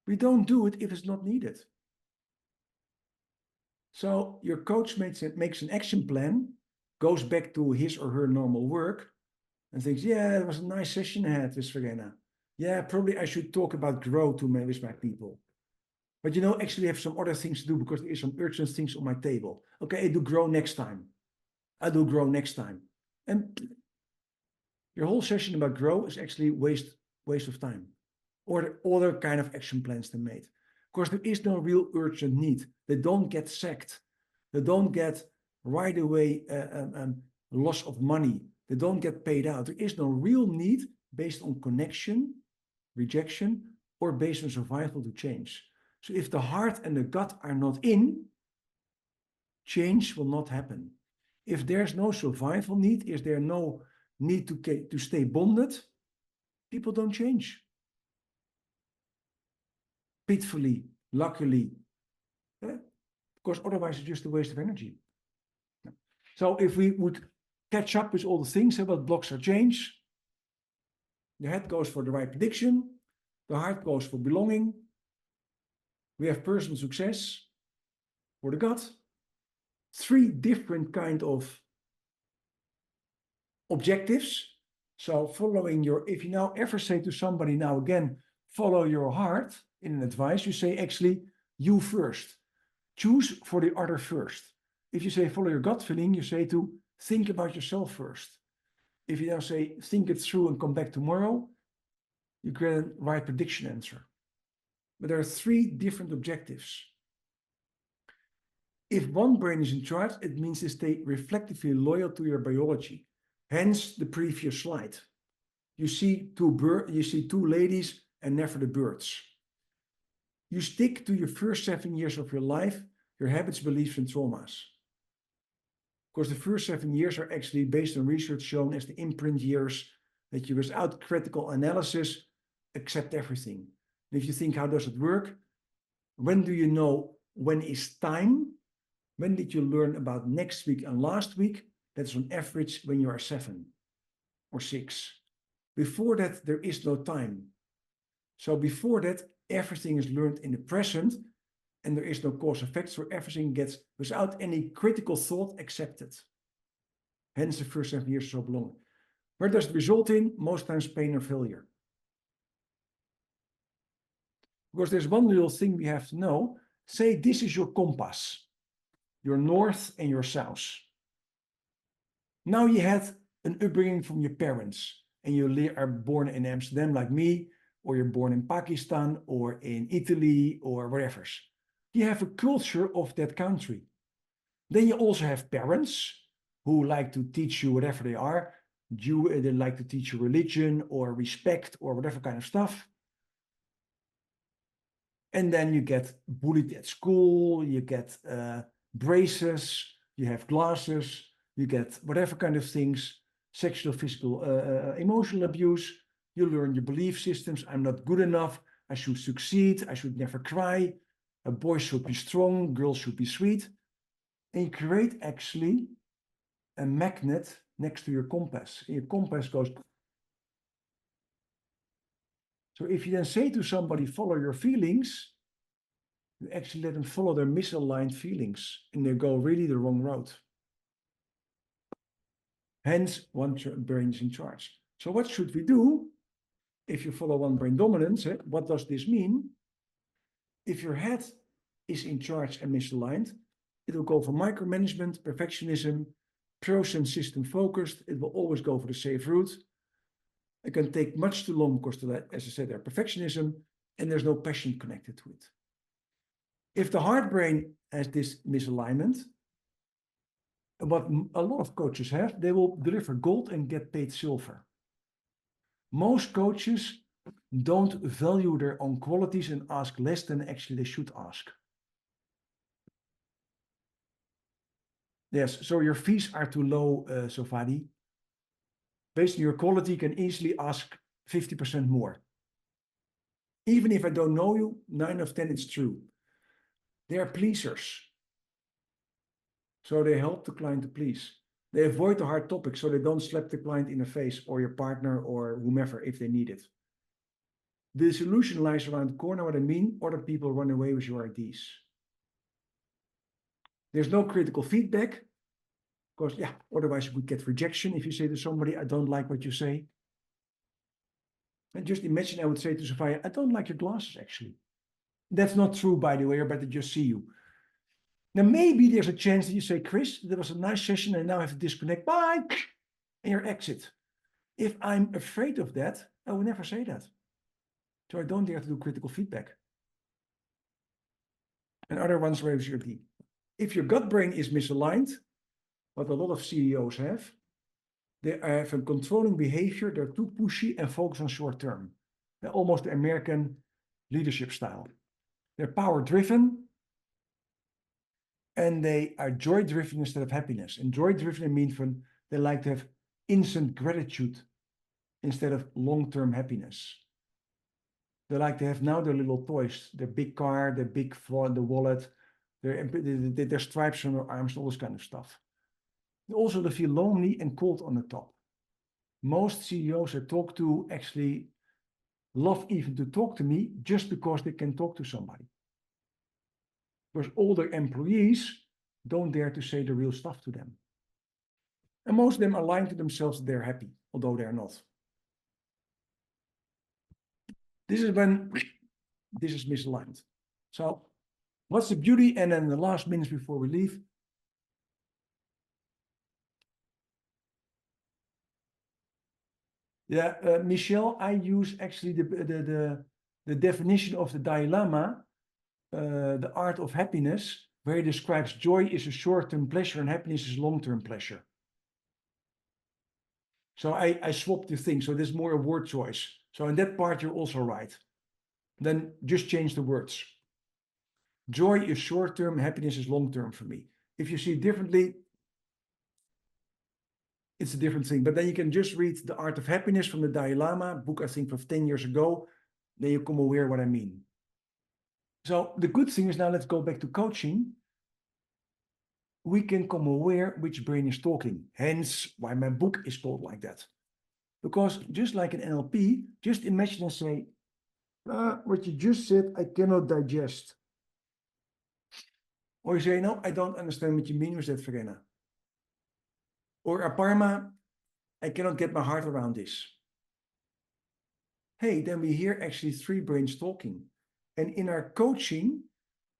We don't do it if it's not needed. So your coach makes an action plan, goes back to his or her normal work, and thinks, yeah, it was a nice session I had with Verena. Yeah, probably I should talk about grow with my people. But you know, actually I have some other things to do because there is some urgent things on my table. Okay, I do grow next time. I do grow next time. And your whole session about grow is actually waste of time. Or the other kind of action plans they made. Of course, there is no real urgent need. They don't get sacked. They don't get right away loss of money. They don't get paid out. There is no real need based on connection, rejection, or based on survival to change. So if the heart and the gut are not in, change will not happen. If there's no survival need, is there no need to stay bonded, people don't change. Pitfully, luckily, because otherwise it's just a waste of energy. So if we would catch up with all the things about blocks or change, the head goes for the right prediction, the heart goes for belonging, we have personal success for the gut, 3 different kind of objectives. So following if you now ever say to somebody now again, follow your heart in an advice, you say actually you first. Choose for the other first. If you say follow your gut feeling, you say to think about yourself first. If you now say think it through and come back tomorrow, you get a right prediction answer. But there are 3 different objectives. If one brain is in charge, it means to stay reflectively loyal to your biology. Hence the previous slide. You see 2 ladies and never the birds. You stick to your first 7 years of your life, your habits, beliefs, and traumas. Because the first 7 years are actually based on research shown as the imprint years that you, without critical analysis, accept everything. And if you think, how does it work? When do you know when is time? When did you learn about next week and last week? That's on average when you are 7 or 6. Before that, there is no time. So before that, everything is learned in the present and there is no cause effect, so everything gets, without any critical thought, accepted. Hence the first 7 years so long. Where does it result in? Most times pain or failure. Because there's one little thing we have to know. Say this is your compass, your north and your south. Now you had an upbringing from your parents and you are born in Amsterdam like me, or you're born in Pakistan or in Italy or wherever. You have a culture of that country. Then you also have parents who like to teach you whatever they are. They like to teach you religion or respect or whatever kind of stuff. And then you get bullied at school, you get braces, you have glasses, you get whatever kind of things, sexual, physical, emotional abuse. You learn your belief systems. I'm not good enough. I should succeed. I should never cry. A boy should be strong. Girls should be sweet. And you create actually a magnet next to your compass. And your compass goes. So if you then say to somebody, follow your feelings, you actually let them follow their misaligned feelings and they go really the wrong road. Hence, one brain is in charge. So what should we do? If you follow one brain dominance, what does this mean? If your head is in charge and misaligned, it will go for micromanagement, perfectionism, process system focused. It will always go for the safe route. It can take much too long because, as I said, there's perfectionism and there's no passion connected to it. If the heart brain has this misalignment, what a lot of coaches have, they will deliver gold and get paid silver. Most coaches don't value their own qualities and ask less than actually they should ask. Yes, so your fees are too low, Sofadi. based on your quality, you can easily ask 50% more. Even if I don't know you, 9 of 10, it's true. They are pleasers. So they help the client to please. They avoid the hard topics, so they don't slap the client in the face or your partner or whomever if they need it. The solution lies around the corner. What I mean, other people run away with your ideas. There's no critical feedback, because yeah, otherwise you would get rejection if you say to somebody, I don't like what you say. And just imagine I would say to Sophia, I don't like your glasses, actually. That's not true, by the way, but I just see you. Now, maybe there's a chance that you say, Chris, there was a nice session and now I have to disconnect, bye, and your exit. If I'm afraid of that, I will never say that. So I don't dare to do critical feedback. And other ones where it's your D. If your gut brain is misaligned, what a lot of CEOs have, they have a controlling behavior, they're too pushy and focus on short term. They're almost the American leadership style. They're power driven and they are joy driven instead of happiness. And joy driven means when they like to have instant gratitude instead of long-term happiness. They like to have now their little toys, their big car, their big phone, the wallet, their stripes on their arms, all this kind of stuff. Also, they feel lonely and cold on the top. Most CEOs I talk to actually love even to talk to me just because they can talk to somebody. Because all their employees don't dare to say the real stuff to them. And most of them are lying to themselves that they're happy, although they're not. This is when this is misaligned. So what's the beauty? And then the last minutes before we leave. Yeah, Michelle, I use actually the definition of the Dalai Lama, the art of happiness, where he describes joy is a short-term pleasure and happiness is long-term pleasure. So I swapped the thing. So there's more a word choice. So in that part, you're also right. Then just change the words. Joy is short-term, happiness is long-term for me. If you see it differently, it's a different thing. But then you can just read The Art of Happiness from the Dalai Lama, book I think from 10 years ago. Then you come aware what I mean. So the good thing is now let's go back to coaching. We can come aware which brain is talking. Hence why my book is called like that. Because just like an NLP, just imagine and say, what you just said, I cannot digest. Or you say, no, I don't understand what you mean with that, Verena. Or Aparma, I cannot get my heart around this. Hey, then we hear actually 3 brains talking. And in our coaching,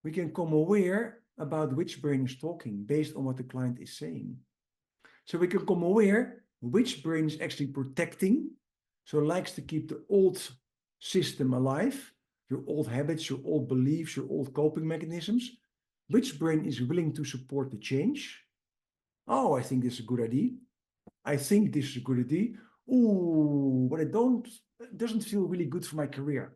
we can come aware about which brain is talking based on what the client is saying. So we can come aware which brain is actually protecting, so likes to keep the old system alive, your old habits, your old beliefs, your old coping mechanisms. Which brain is willing to support the change? Oh, I think this is a good idea. I think this is a good idea. Ooh, but it doesn't feel really good for my career.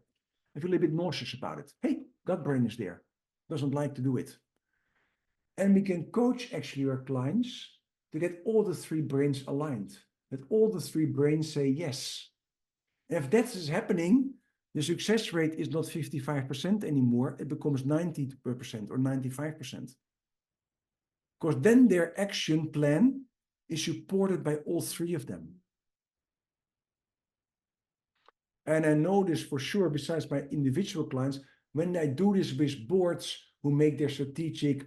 I feel a bit nauseous about it. Hey, gut brain is there. Doesn't like to do it. And we can coach actually our clients to get all the 3 brains aligned. That all the 3 brains say yes. And if that is happening, the success rate is not 55% anymore. It becomes 90% or 95%. Because then their action plan is supported by all 3 of them. And I know this for sure, besides my individual clients, when I do this with boards who make their strategic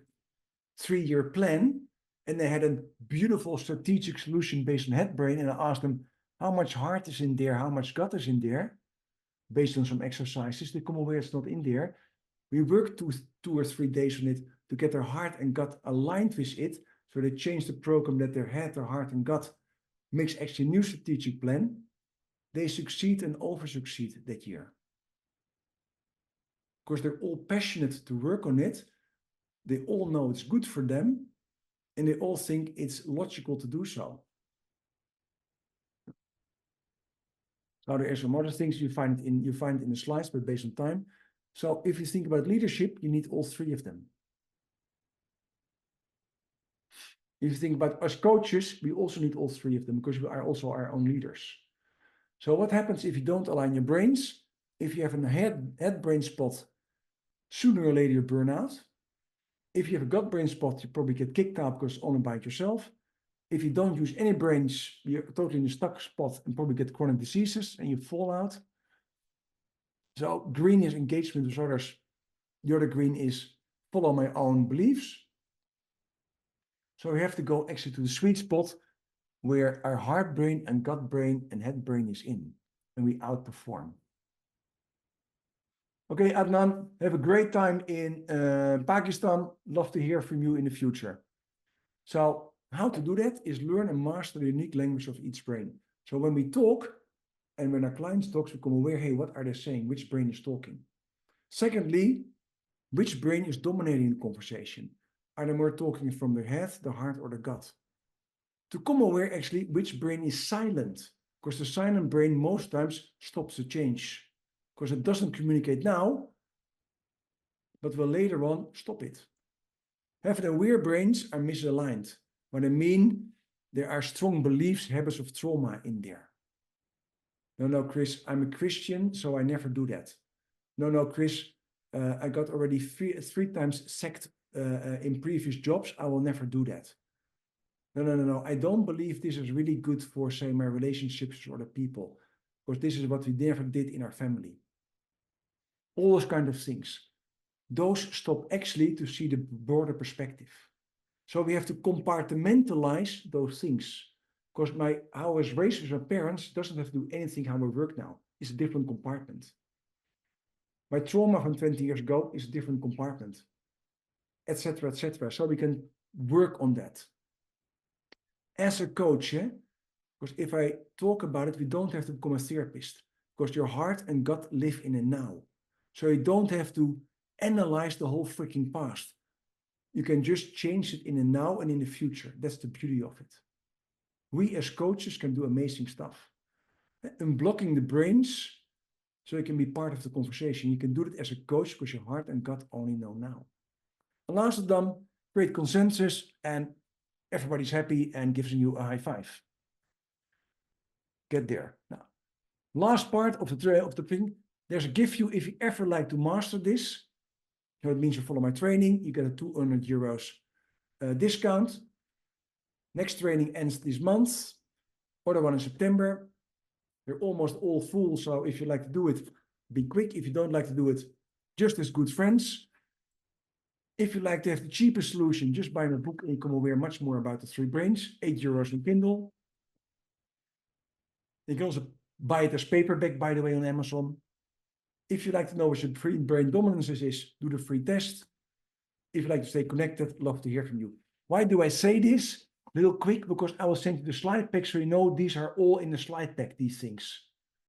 3-year plan, and they had a beautiful strategic solution based on head brain, and I asked them, how much heart is in there, how much gut is in there, based on some exercises, they come aware it's not in there. We worked 2 or 3 days on it to get their heart and gut aligned with it, so they changed the program that their head, their heart, and gut makes actually a new strategic plan. They succeed and over-succeed that year. Because they're all passionate to work on it. They all know it's good for them. And they all think it's logical to do so. Now there are some other things you find in the slides, but based on time. So if you think about leadership, you need all 3 of them. If you think about us coaches, we also need all three of them because we are also our own leaders. So what happens if you don't align your brains? If you have a head brain spot, sooner or later you burn out. If you have a gut brain spot, you probably get kicked out because it's only by yourself. If you don't use any brains, you're totally in a stuck spot and probably get chronic diseases and you fall out. So green is engagement with others. The other green is follow my own beliefs. So we have to go actually to the sweet spot where our heart brain and gut brain and head brain is in, and we outperform. Okay, Adnan, have a great time in Pakistan. Love to hear from you in the future. So how to do that is learn and master the unique language of each brain. So when we talk and when our clients talk, we become aware, hey, what are they saying? Which brain is talking? Secondly, which brain is dominating the conversation? Are they more talking from the head, the heart, or the gut? To come aware actually which brain is silent, because the silent brain most times stops the change, because it doesn't communicate now, but will later on stop it. Having aware brains are misaligned. What I mean, there are strong beliefs, habits of trauma in there. No, Chris, I'm a Christian, so I never do that. No, Chris, I got already three times sacked in previous jobs. I will never do that. No. I don't believe this is really good for, say, my relationships with other people, because this is what we never did in our family. All those kind of things. Those stop actually to see the broader perspective. So we have to compartmentalize those things, because how I was raised with my parents doesn't have to do anything how I work now. It's a different compartment. My trauma from 20 years ago is a different compartment, etc., etc. So we can work on that. As a coach, because if I talk about it, we don't have to become a therapist, because your heart and gut live in a now. So you don't have to analyze the whole freaking past. You can just change it in the now and in the future. That's the beauty of it. We as coaches can do amazing stuff. Unblocking the brains so you can be part of the conversation. You can do it as a coach because your heart and gut only know now. And last of them, create consensus and everybody's happy and gives you a high five. Get there. Now, last part of the thing, there's a gift you if you ever like to master this. So it means you follow my training, you get a 200 euros discount. Next training ends this month. Other one in September. They're almost all full, so if you like to do it, be quick. If you don't like to do it, just as good friends. If you like to have the cheapest solution, just buy my book and you can aware much more about the three brains. 8 euros on Kindle. You can also buy it as paperback, by the way, on Amazon. If you like to know what your free brain dominances is, do the free test. If you like to stay connected, love to hear from you. Why do I say this? Real quick, because I will send you the slide pack so you know these are all in the slide pack, these things.